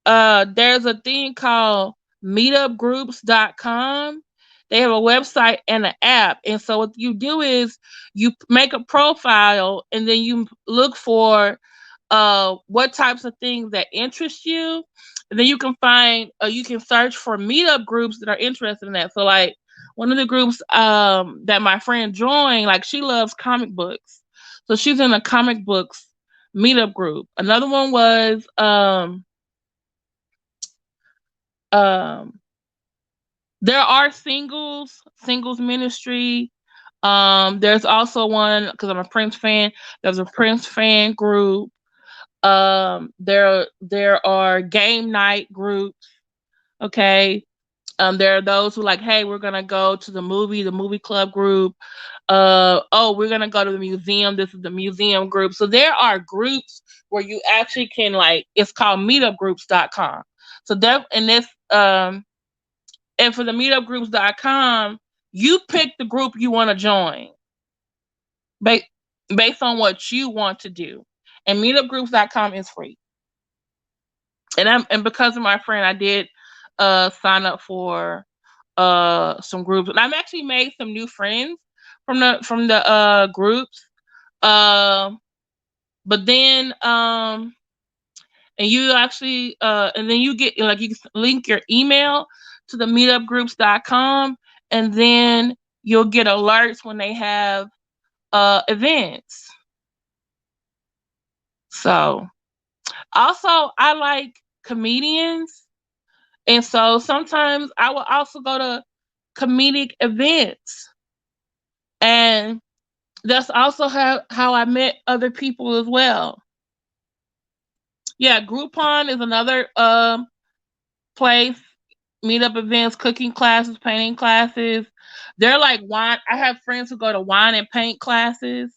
there's a thing called meetupgroups.com. They have a website and an app. And so what you do is you make a profile, and then you look for what types of things that interest you. And then you can search for meetup groups that are interested in that. So like one of the groups that my friend joined, like she loves comic books. So she's in a comic books meetup group. Another one was um there are singles ministry. There's also one, because I'm a Prince fan, there's a Prince fan group. There are game night groups. Okay. There are those who like, hey, we're gonna go to the movie club group. Oh, we're gonna go to the museum. This is the museum group. So there are groups where you actually can, like, it's called meetupgroups.com. So that, and this and for the meetupgroups.com, you pick the group you want to join ba- based on what you want to do. And meetupgroups.com is free. And because of my friend, I did sign up for some groups. And I've actually made some new friends from the groups. Um but then and you actually and then you get, like, you can link your email to the meetupgroups.com, and then you'll get alerts when they have events. So also, I like comedians, and so sometimes I will also go to comedic events, and that's also how I met other people as well. Yeah, Groupon is another place. Meetup events, cooking classes, painting classes. They're like wine. I have friends who go to wine and paint classes.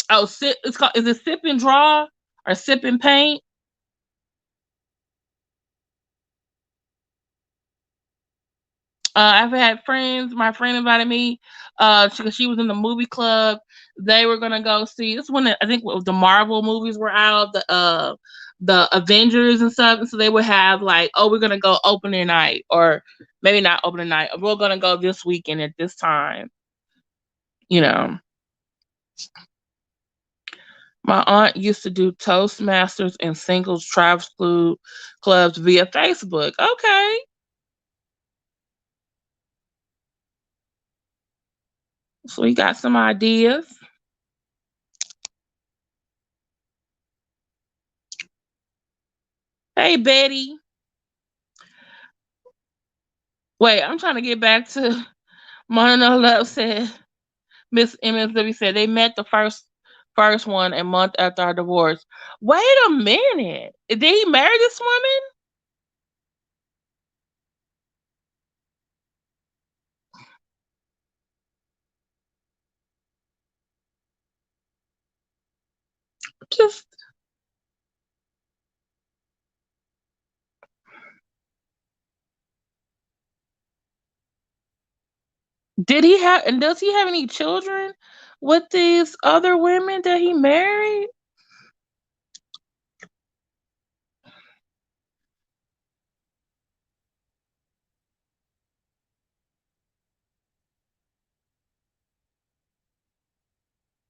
Oh, sip. It's called. Is it Sip and Draw or Sip and Paint? I've had friends. My friend invited me. She was in the movie club. They were gonna go see. This is when I think the Marvel movies were out. The Avengers and stuff. And so they would have like, oh, we're gonna go opening night, or maybe not opening night. We're gonna go this weekend at this time. You know, my aunt used to do Toastmasters and singles tribes clubs via Facebook. Okay, so we got some ideas. Hey, Betty. Wait, I'm trying to get back to Mono Love said. Miss MSW said they met the first one a month after our divorce. Wait a minute. Did he marry this woman? Just did he have, and does he have any children with these other women that he married?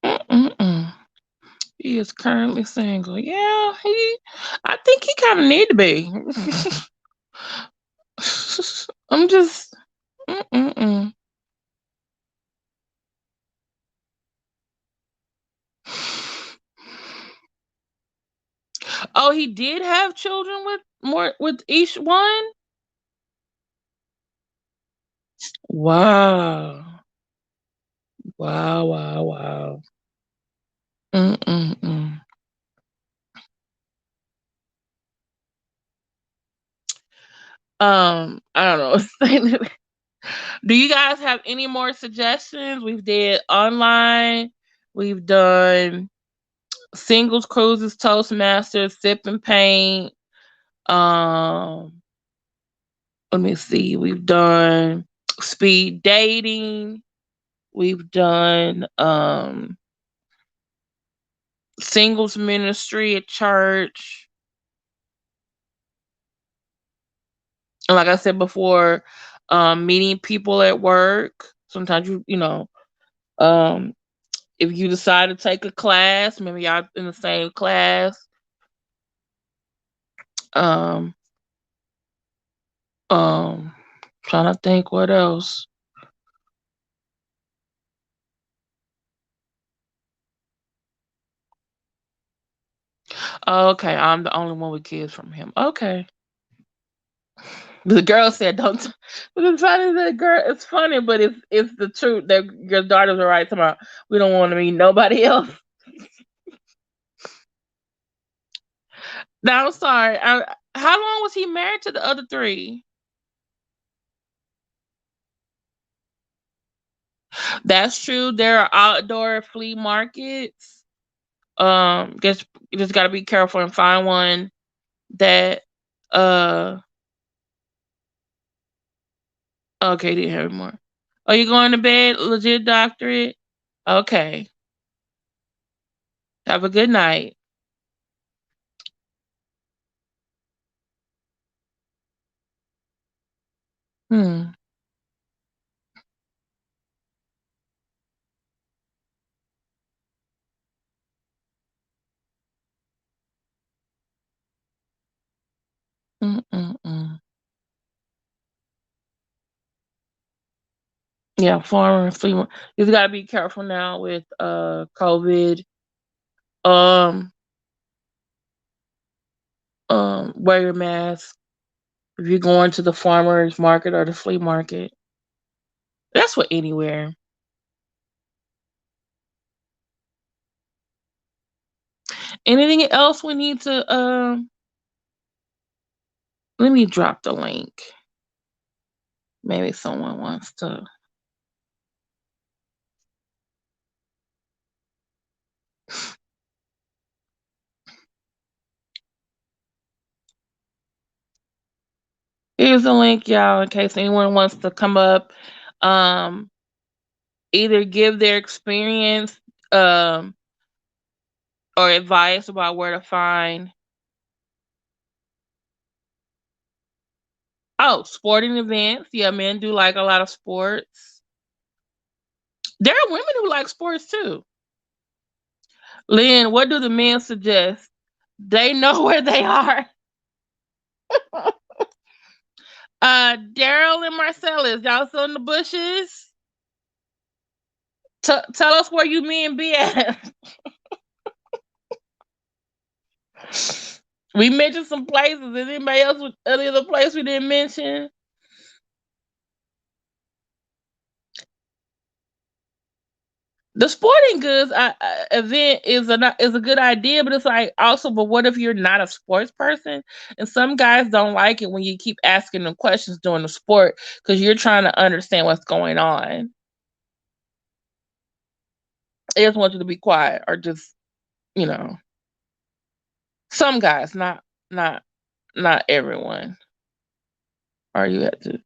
Mm-mm-mm. He is currently single. Yeah, I think he kind of need to be. I'm just. Mm-mm-mm. Oh, he did have children with each one. Wow. Wow, wow, wow. Mm-mm-mm. I don't know. Do you guys have any more suggestions? We've did online. We've done singles cruises, Toastmasters, sip and paint. Um, Let me see. We've done speed dating. We've done singles ministry at church. And like I said before, meeting people at work. Sometimes um, if you decide to take a class, maybe y'all in the same class. Um, Trying to think what else. Oh, okay, I'm the only one with kids from him. Okay. The girl said, "Don't." But it's funny. The girl. It's funny, but it's the truth. That your daughters are right. Tomorrow, we don't want to meet nobody else. Now, I'm sorry. How long was he married to the other three? That's true. There are outdoor flea markets. Guess you just got to be careful and find one that. Uh, okay, didn't have more. Are you going to bed? Legit doctorate. Okay. Have a good night. Hmm. Mm-mm-mm. Yeah, farmer and flea. You got to be careful now with COVID. Um, wear your mask if you're going to the farmers market or the flea market. That's what anywhere. Anything else we need to let me drop the link. Maybe someone wants to. Here's the link, y'all, in case anyone wants to come up. Um, either give their experience um or advice about where to find. Oh, sporting events. Yeah, men do like a lot of sports. There are women who like sports too. Lynn, what do the men suggest? They know where they are. Daryl and Marcellus, y'all still in the bushes? Tell us where you men be at. We mentioned some places. Is anybody else with any other place we didn't mention? The sporting goods event is a good idea, but it's like also, but what if you're not a sports person? And some guys don't like it when you keep asking them questions during the sport because you're trying to understand what's going on. They just want you to be quiet or just, you know, some guys, not not everyone. Are you at the?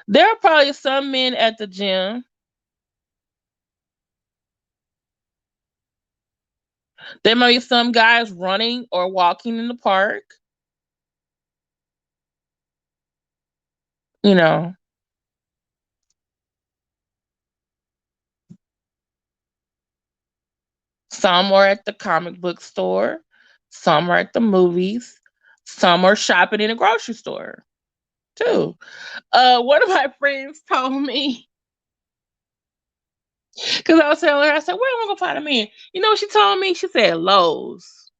There are probably some men at the gym. There may be some guys running or walking in the park. You know, some are at the comic book store, some are at the movies, some are shopping in a grocery store too. One of my friends told me because I was telling her, I said, "Where am I gonna find a man?" You know what she told me? She said Lowe's.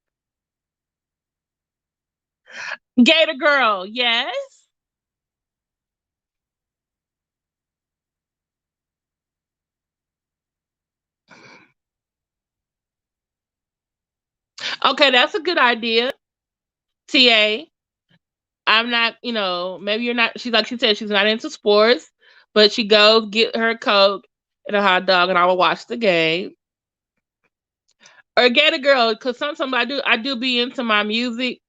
Gator girl, yes. Okay, that's a good idea. TA. I'm not, maybe you're not. She's like she said, she's not into sports, but she goes get her Coke and a hot dog, and I will watch the game. Or get a girl, because sometimes I do be into my music,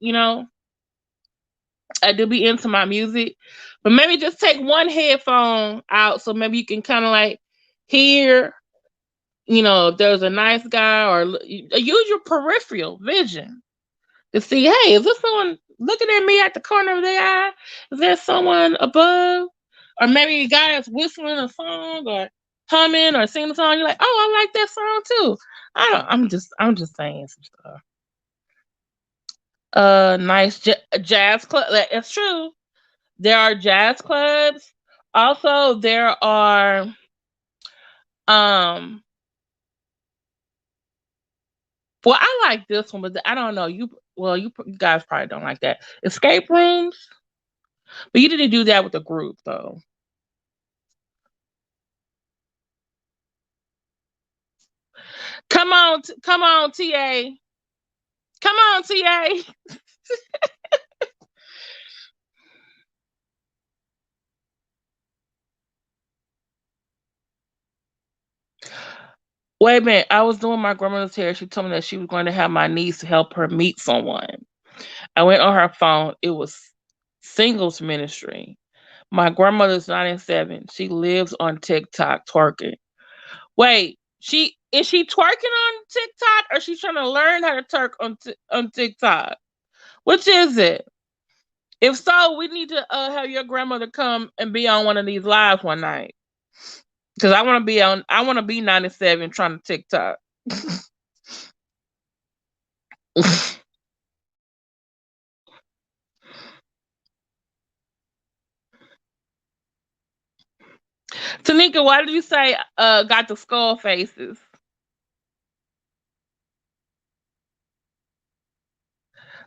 I do be into my music, but maybe just take one headphone out so maybe you can kind of like hear, if there's a nice guy or use your peripheral vision to see, hey, is this someone looking at me at the corner of their eye? Is there someone above? Or maybe a guy that's whistling a song or humming or singing a song. You're like, oh, I like that song too. I don't. I'm just saying some stuff. Nice jazz club. That's true. There are jazz clubs Also, there are um well, I like this one, but I don't know. You guys probably don't like that. Escape rooms, but you didn't do that with a group though. Come on, TA. Come on, TA. Wait a minute. I was doing my grandmother's hair. She told me that she was going to have my niece help her meet someone. I went on her phone. It was singles ministry. My grandmother's 97. She lives on TikTok twerking. Wait, she twerking on TikTok or she's trying to learn how to twerk on TikTok? Which is it? If so, we need to have your grandmother come and be on one of these lives one night. Cause I want to be 97 trying to TikTok. Tanika, why did you say got the skull faces?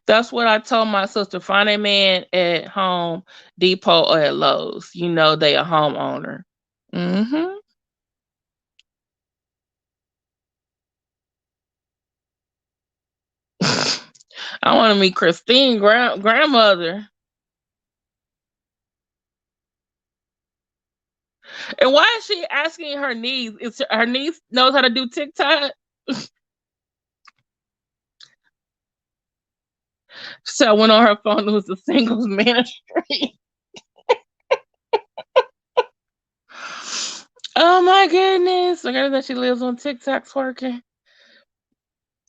That's what I told my sister. Find a man at Home Depot or at Lowe's. You know they a homeowner. Mm-hmm. I want to meet Christine grandmother. And why is she asking her niece? Is her niece knows how to do TikTok? So I went on her phone. It was the singles ministry. Oh my goodness! I got that she lives on TikTok twerking.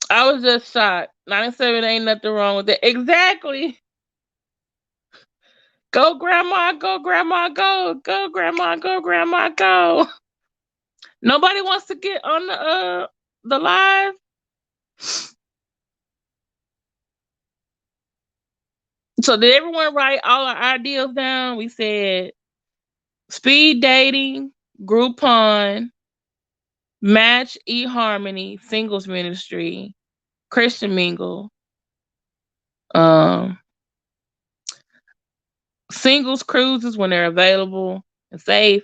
I was just shocked. 97 ain't nothing wrong with it. Exactly. Go grandma, go grandma, go. Go grandma, go grandma, go. Nobody wants to get on the live. So did everyone write all our ideas down? We said speed dating, Groupon, Match eHarmony, singles ministry, Christian mingle, um, singles cruises when they're available and safe,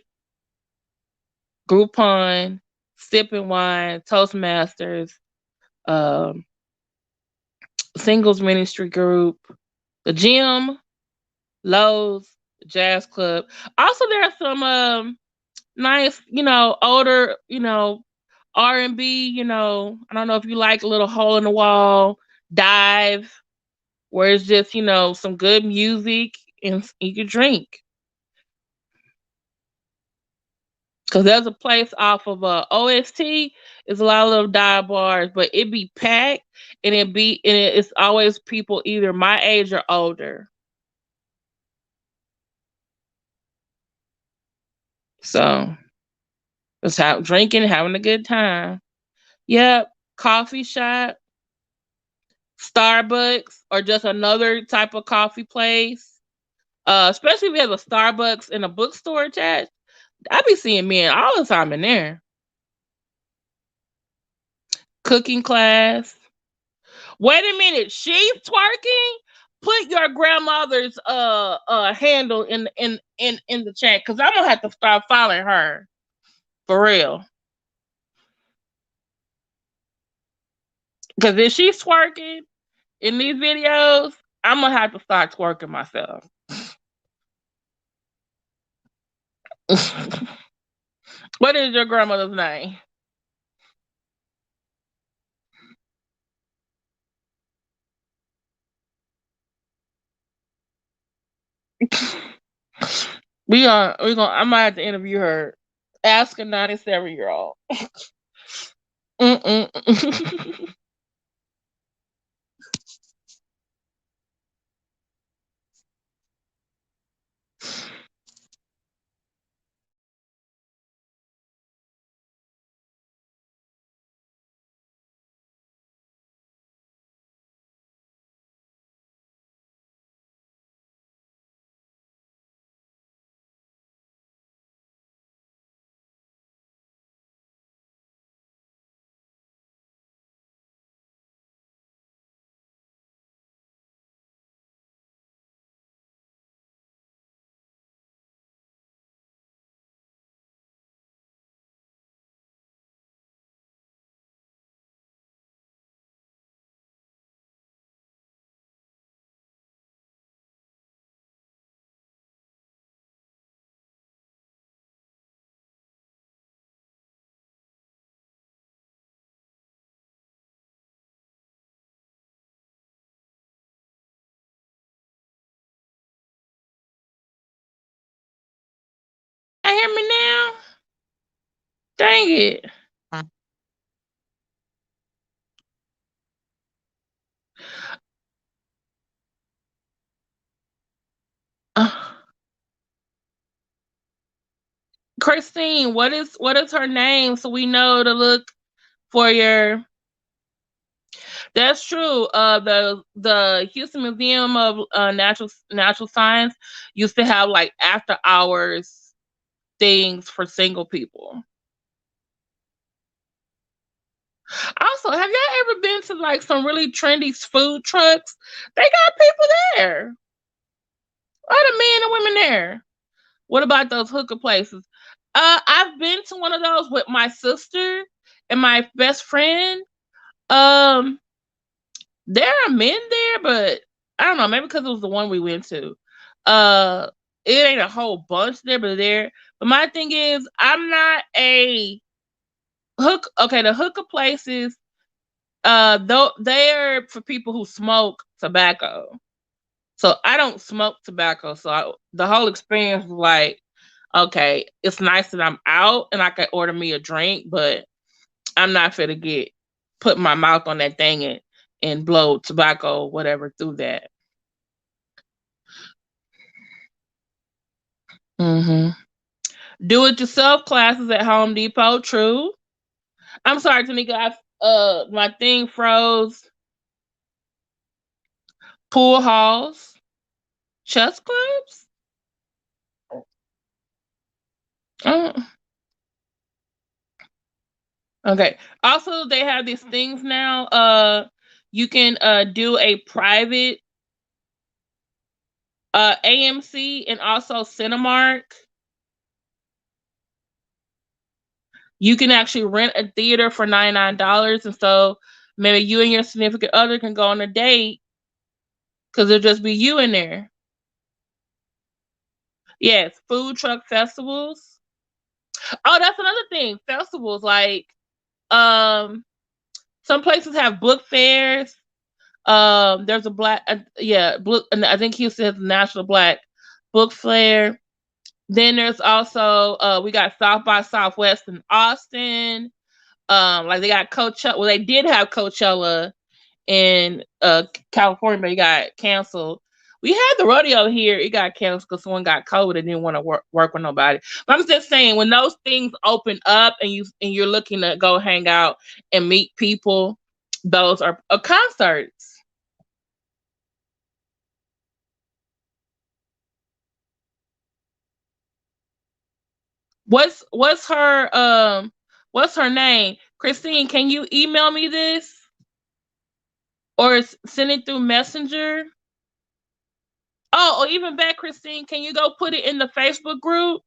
Groupon, sipping wine, Toastmasters, um, singles ministry group, the gym, Lowe's, jazz club. Also, there are some nice, older, R&B. I don't know if you like a little hole in the wall dive, where it's just some good music and you can drink. Cause there's a place off of OST. It's a lot of little dive bars, but it be packed, and it's always people either my age or older. So it's drinking, having a good time. Yep, coffee shop, Starbucks, or just another type of coffee place. Especially if you have a Starbucks and a bookstore attached. I be seeing men all the time in there. Cooking class. Wait a minute, she's twerking. Put your grandmother's handle in the chat because I'm gonna have to start following her for real. Because if she's twerking in these videos, I'm gonna have to start twerking myself. What is your grandmother's name? We gonna I might have to interview her. Ask a 97-year-old. Mm-mm. Dang it. Uh, Christine, what is her name so we know to look for your. That's true. The Houston Museum of Natural Science used to have like after hours things for single people. Also, have y'all ever been to like some really trendy food trucks? They got people there. A lot of men and women there. What about those hooker places? I've been to one of those with my sister and my best friend. Um, there are men there, but I don't know, maybe because it was the one we went to. Uh, it ain't a whole bunch there, but there. But my thing is, I'm not a hook. Okay, the hooker places, though they're for people who smoke tobacco. So I don't smoke tobacco. So the whole experience was like, okay, it's nice that I'm out and I can order me a drink, but I'm not fit to get put my mouth on that thing and blow tobacco, whatever, through that. Hmm. Do it yourself classes at Home Depot. True. I'm sorry, Tanika. My thing froze. Pool halls, chess clubs. Oh, okay. Also, they have these things now. You can do a private AMC and also Cinemark. You can actually rent a theater for $99, and so maybe you and your significant other can go on a date because it'll just be you in there. Yes, food truck festivals. Oh, that's another thing. Festivals like um some places have book fairs. There's a black yeah, book and I think Houston has a National Black Book Fair. Then there's also we got South by Southwest in Austin. Like they got Coachella. Well, they did have Coachella in California, but it got canceled. We had the rodeo here. It got canceled because someone got COVID and didn't want to work with nobody. But I'm just saying, when those things open up and you're looking to go hang out and meet people, those are concerts. What's her name? Christine, can you email me this or send it through Messenger? Oh, or even better, Christine, can you go put it in the Facebook group?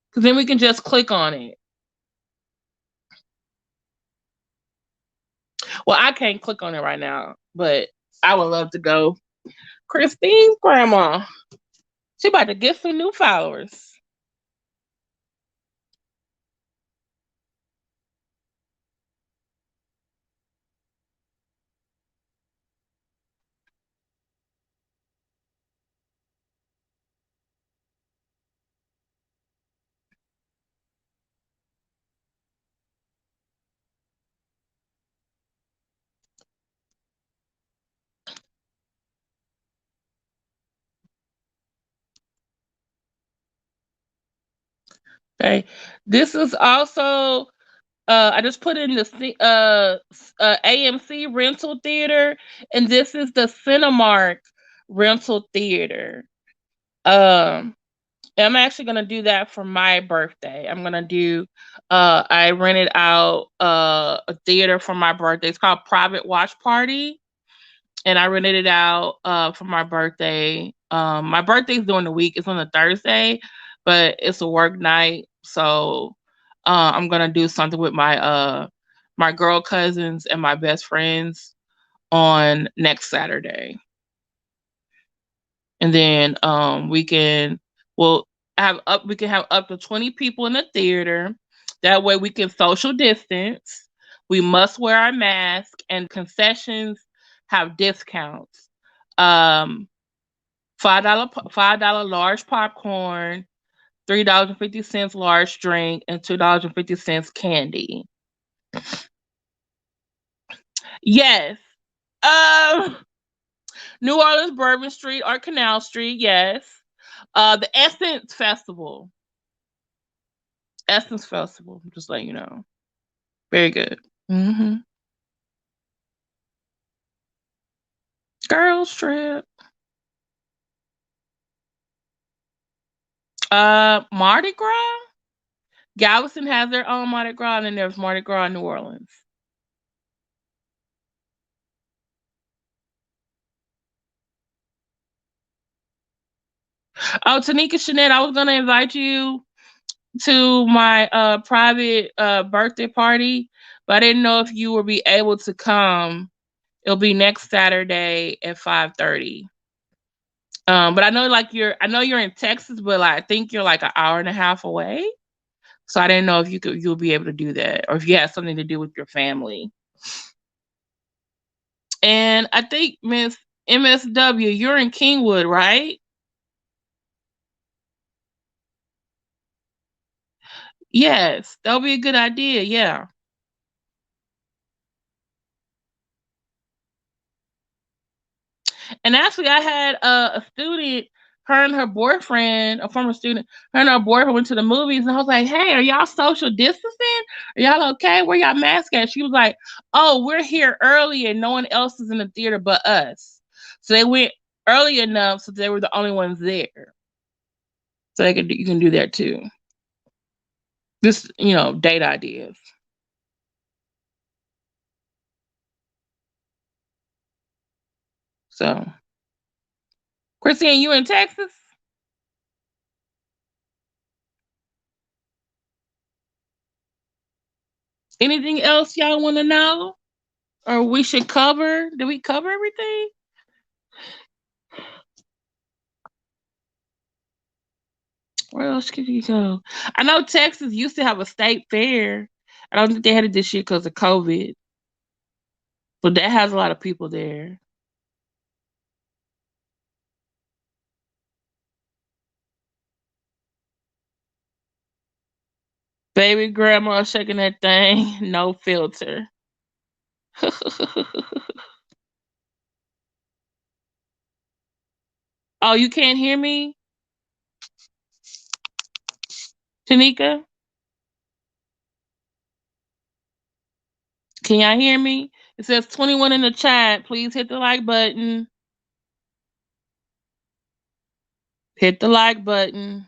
Because then we can just click on it. Well, I can't click on it right now, but I would love to go. Christine's grandma. She about to get some new followers. Okay. This is also I just put in the AMC rental theater, and this is the Cinemark rental theater. Um, I'm actually gonna do that for my birthday. I'm gonna do. I rented out a theater for my birthday. It's called Private Watch Party, and I rented it out for my birthday. My birthday's during the week. It's on a Thursday, but it's a work night, so I'm gonna do something with my girl cousins and my best friends on next Saturday, and then we'll we can have up to 20 people in the theater. That way we can social distance. We must wear our mask, and concessions have discounts. Um, $5 large popcorn, $3.50 large drink, and $2.50 candy. Yes. Um, New Orleans, Bourbon Street or Canal Street. Yes. The Essence Festival. Essence Festival. Just letting you know. Very good. Mm-hmm. Girls trip. Mardi Gras. Galveston has their own Mardi Gras, and then there's Mardi Gras in New Orleans. Oh, Tanika Chanette, I was gonna invite you to my private birthday party, but I didn't know if you would be able to come. It'll be next Saturday at 5:30. But I know you're in Texas, but like, I think you're like an hour and a half away. So I didn't know if you'll be able to do that, or if you have something to do with your family. And I think Miss MSW, you're in Kingwood, right? Yes, that'll be a good idea. Yeah. And actually, I had a student, her and her boyfriend, a former student, her and her boyfriend went to the movies, and I was like, "Hey, are y'all social distancing? Are y'all okay? Where y'all mask at?" She was like, "Oh, we're here early, and no one else is in the theater but us." So they went early enough so they were the only ones there. So you can do that too. Just date ideas. So, Christine, you in Texas? Anything else y'all want to know, or we should cover? Did we cover everything? Where else could you go? I know Texas used to have a state fair. I don't think they had it this year because of COVID, but that has a lot of people there. Baby grandma shaking that thing, no filter. Oh, you can't hear me, Tanika? Can y'all hear me? It says 21 in the chat. Please hit the like button. Hit the like button.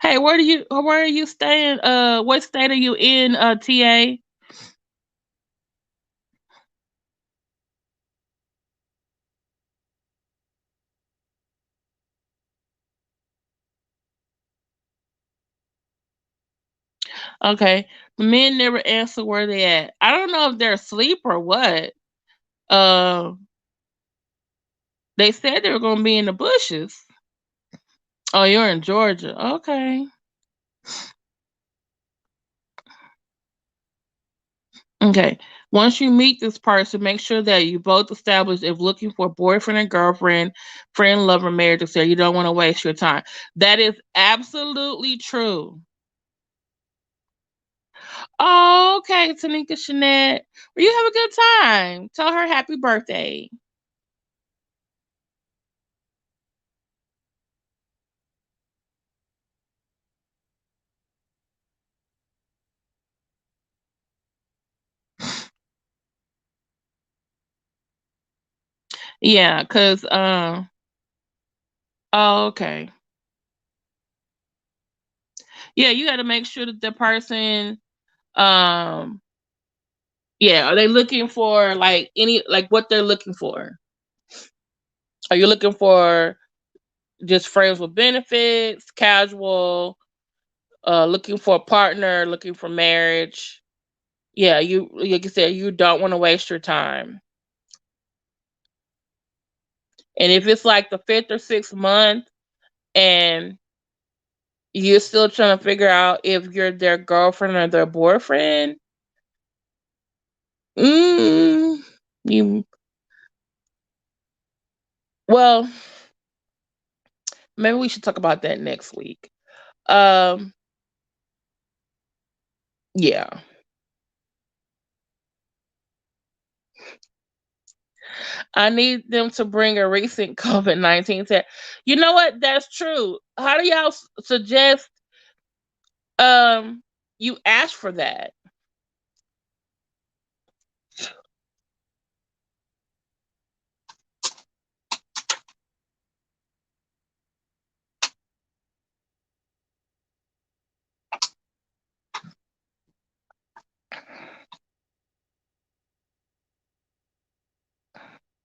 Hey, where are you staying? What state are you in, TA? Okay. The men never answer where they at. I don't know if they're asleep or what. Uh, they said they were gonna be in the bushes. Oh, you're in Georgia. Okay. Okay. Once you meet this person, make sure that you both establish if looking for boyfriend and girlfriend, friend, lover, marriage, etc. You don't want to waste your time. That is absolutely true. Oh, okay, Tanika Shanette. Well, you have a good time. Tell her happy birthday. Yeah, cause oh, okay. Yeah, you got to make sure that the person, um, yeah, are they looking for like what they're looking for? Are you looking for just friends with benefits, casual, looking for a partner, looking for marriage? Yeah, you like you said, you don't want to waste your time. And if it's like the fifth or sixth month and you're still trying to figure out if you're their girlfriend or their boyfriend, mm, you Well, maybe we should talk about that next week. Um, yeah. I need them to bring a recent COVID-19 test. You know what? That's true. How do y'all suggest um you ask for that?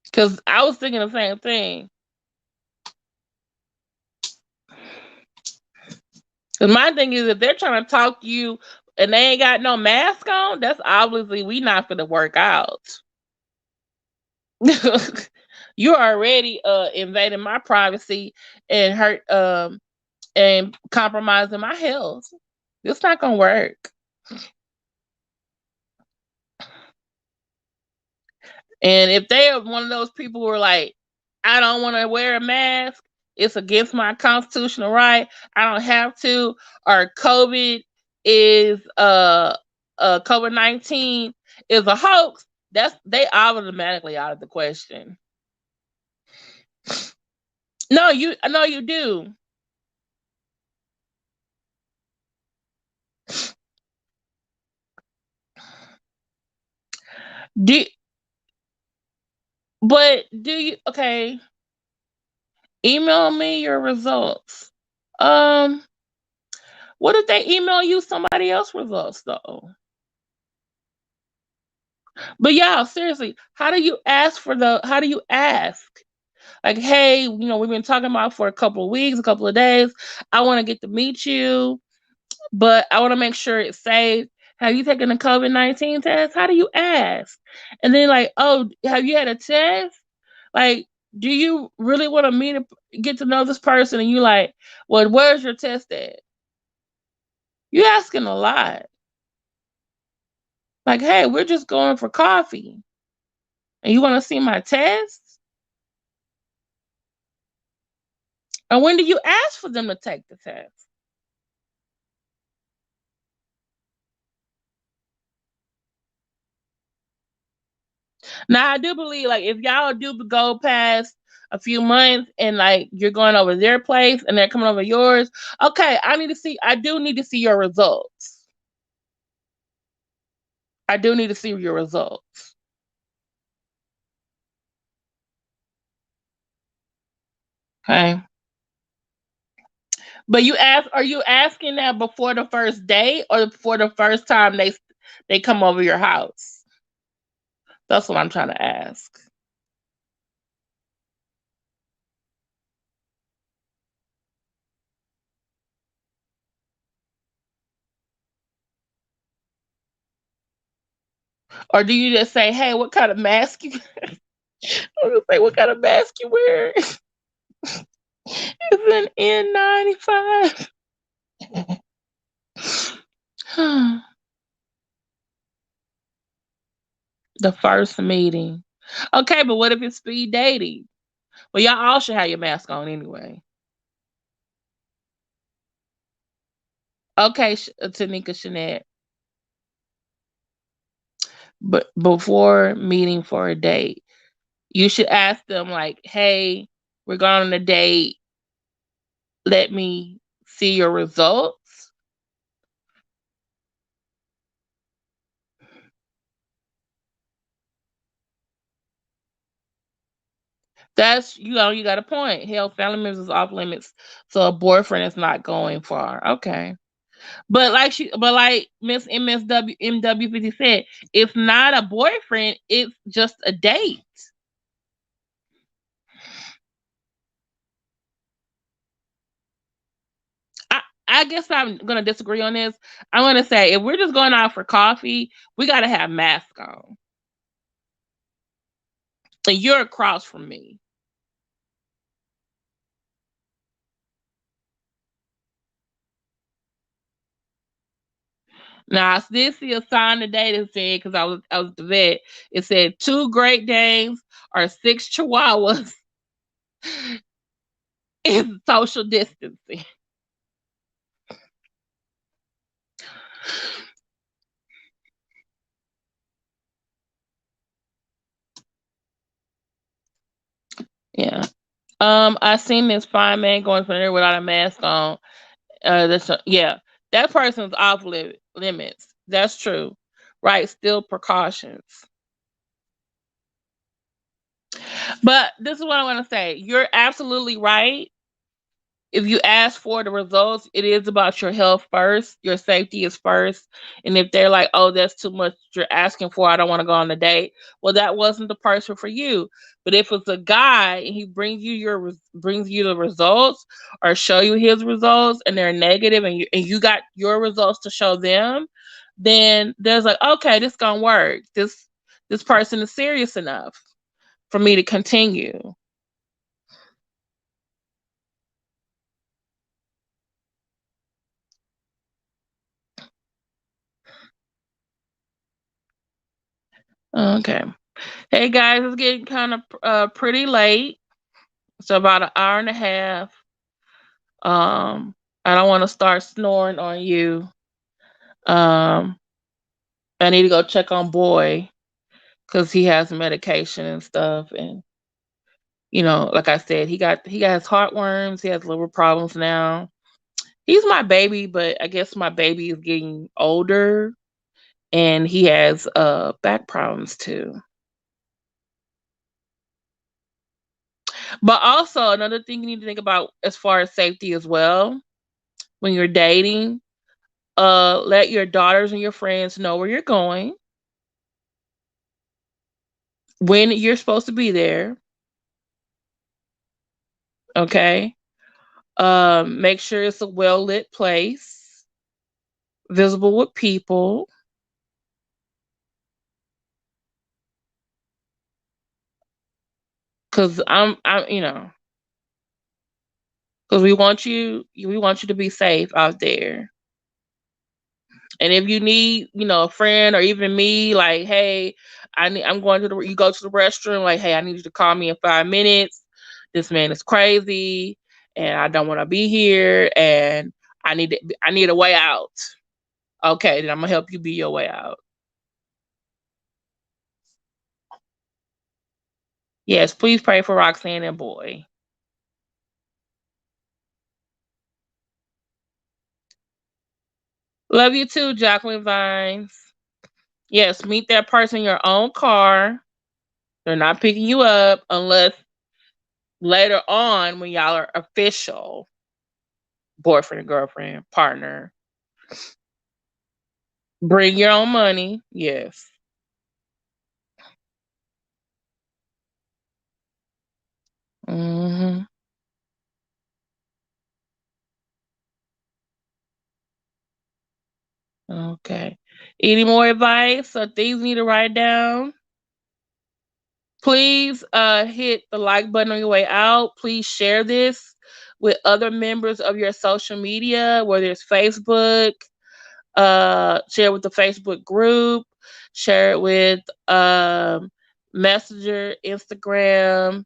Because I was thinking the same thing. Because my thing is, if they're trying to talk to you and they ain't got no mask on, that's obviously we not gonna work out. You're already invading my privacy and hurt and compromising my health. It's not gonna work. And if they are one of those people who are like, I don't want to wear a mask, it's against my constitutional right, I don't have to, or COVID is COVID-19 is a hoax, that's they automatically out of the question. No, you do. Do but do you okay, email me your results. Um what if they email you somebody else results though? But yeah, seriously, how do you ask? Like, hey, we've been talking about for a couple of weeks, a couple of days. I want to get to meet you, but I want to make sure it's safe. Have you taken a COVID-19 test? How do you ask? And then like, oh, have you had a test? Like, do you really want to get to know this person? And you like, well, where's your test at? You asking a lot. Like, hey, we're just going for coffee. And you want to see my test? And when do you ask for them to take the test? Now I do believe like if y'all do go past a few months and like you're going over their place and they're coming over yours, okay, I do need to see your results. I do need to see your results. Okay. But are you asking that before the first date or before the first time they come over your house? That's what I'm trying to ask. Or do you just say, hey, what kind of mask you or you say what kind of mask you wear? It's an N95. The first meeting. Okay, but what if it's speed dating? Well, y'all all should have your mask on anyway. Okay, Tanika Shanette. But before meeting for a date, you should ask them like, "Hey, we're going on a date. Let me see your results." That's you got a point. Hell, family members is off limits, so a boyfriend is not going far. Okay. But like Miss MSW 50 said, it's not a boyfriend, it's just a date. I, I guess I'm gonna disagree on this. I'm gonna say if we're just going out for coffee, we gotta have masks on. And you're across from me. Now I did see a sign today that said, because I was at the vet, it said two Great Danes or six Chihuahuas is social distancing. Yeah. I seen this fine man going from there without a mask on. Yeah, that person's off limits. That's true. Right. Still precautions. But this is what I want to say. You're absolutely right. If you ask for the results, it is about your health first. Your safety is first. And if they're like, "Oh, that's too much you're asking for. I don't want to go on a date." Well, that wasn't the person for you. But if it's a guy and he brings you the results or show you his results and they're negative and you got your results to show them, then there's like, "Okay, this gonna work. This person is serious enough for me to continue." Okay. Hey guys, it's getting kind of pretty late. It's about an hour and a half. Um, I don't want to start snoring on you. Um, I need to go check on boy because he has medication and stuff. And like I said, he got his heartworms. He has liver problems now. He's my baby, but I guess my baby is getting older, and he has back problems too. But also another thing you need to think about as far as safety as well when you're dating, let your daughters and your friends know where you're going, when you're supposed to be there. Okay. Make sure it's a well lit place, visible with people. Cause cause we want you to be safe out there. And if you need, a friend or even me, like, hey, I'm going you go to the restroom, like, hey, I need you to call me in 5 minutes. This man is crazy, and I don't want to be here, and I need a way out. Okay, then I'm gonna help you be your way out. Yes, please pray for Roxanne and boy. Love you too, Jacqueline Vines. Yes, meet that person in your own car. They're not picking you up unless later on when y'all are official boyfriend, girlfriend, partner. Bring your own money. Yes. Hmm. Okay. Any more advice or things you need to write down? Please hit the like button on your way out. Please share this with other members of your social media, whether it's Facebook, share with the Facebook group, share it with Messenger, Instagram,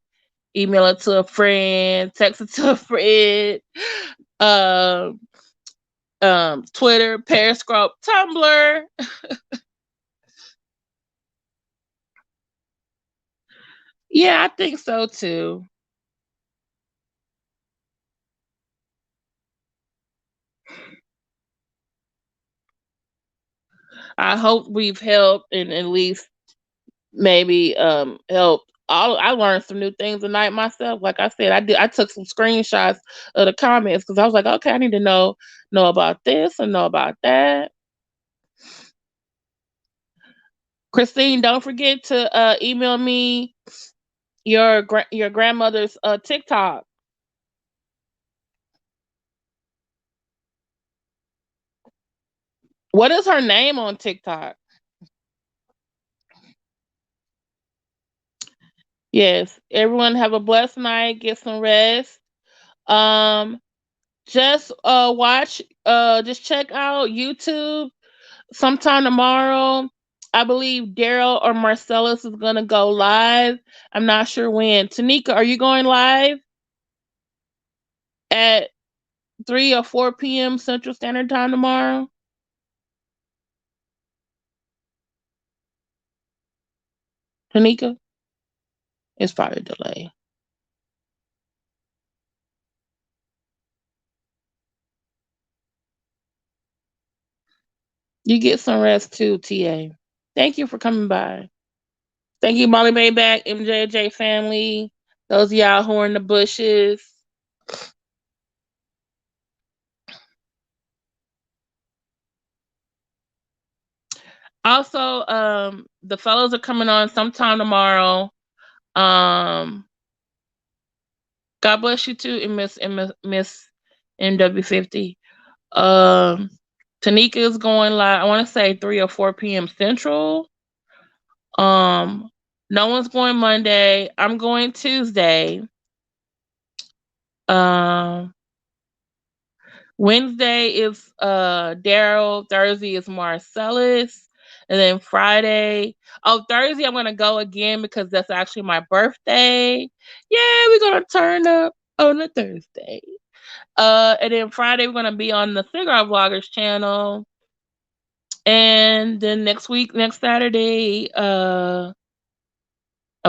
email it to a friend, text it to a friend, um, Twitter, Periscope, Tumblr. Yeah, I think so too. I hope we've helped and at least maybe helped. I learned some new things tonight myself. Like I said, I took some screenshots of the comments because I was like, okay, I need to know about this and know about that. Christine, don't forget to email me your grandmother's TikTok. What is her name on TikTok? Yes. Everyone have a blessed night. Get some rest. Um, just just check out YouTube sometime tomorrow. I believe Daryl or Marcellus is going to go live. I'm not sure when. Tanika, are you going live at 3 or 4 p.m. Central Standard Time tomorrow? Tanika? It's probably a delay. You get some rest too, TA. Thank you for coming by. Thank you, Molly Mayback, MJJ family, those of y'all who are in the bushes. Also, the fellows are coming on sometime tomorrow. God bless you too, and Miss MW50. Tanika is going live. I want to say 3 or 4 p.m. Central. No one's going Monday. I'm going Tuesday. Um, Wednesday is Daryl. Thursday is Marcellus. And then Friday. Oh, Thursday I'm gonna go again because that's actually my birthday. Yeah, we're gonna turn up on a Thursday. And then Friday we're gonna be on the Cigar Vloggers channel. And then next week, next Saturday, I'm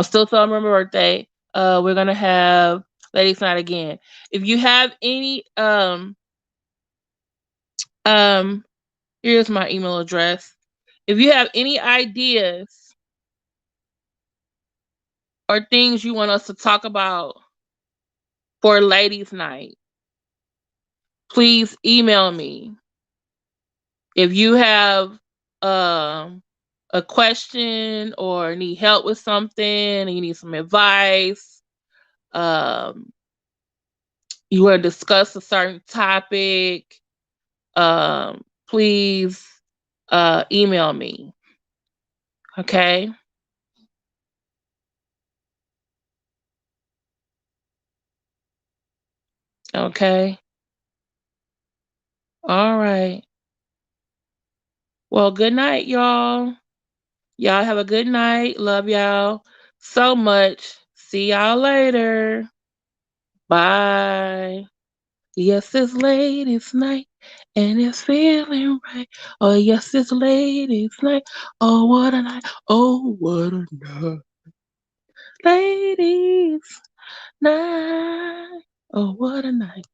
still celebrating my birthday. We're gonna have Ladies Night again. If you have any um here's my email address. If you have any ideas or things you want us to talk about for Ladies Night, please email me. If you have a question or need help with something and you need some advice, um, you want to discuss a certain topic, please email me. Okay. Okay. All right. Well, good night, y'all. Y'all have a good night. Love y'all so much. See y'all later. Bye. Yes, it's ladies' night and it's feeling right. Oh, yes, it's ladies' night. Oh, what a night. Oh, what a night. Ladies' night. Oh, what a night.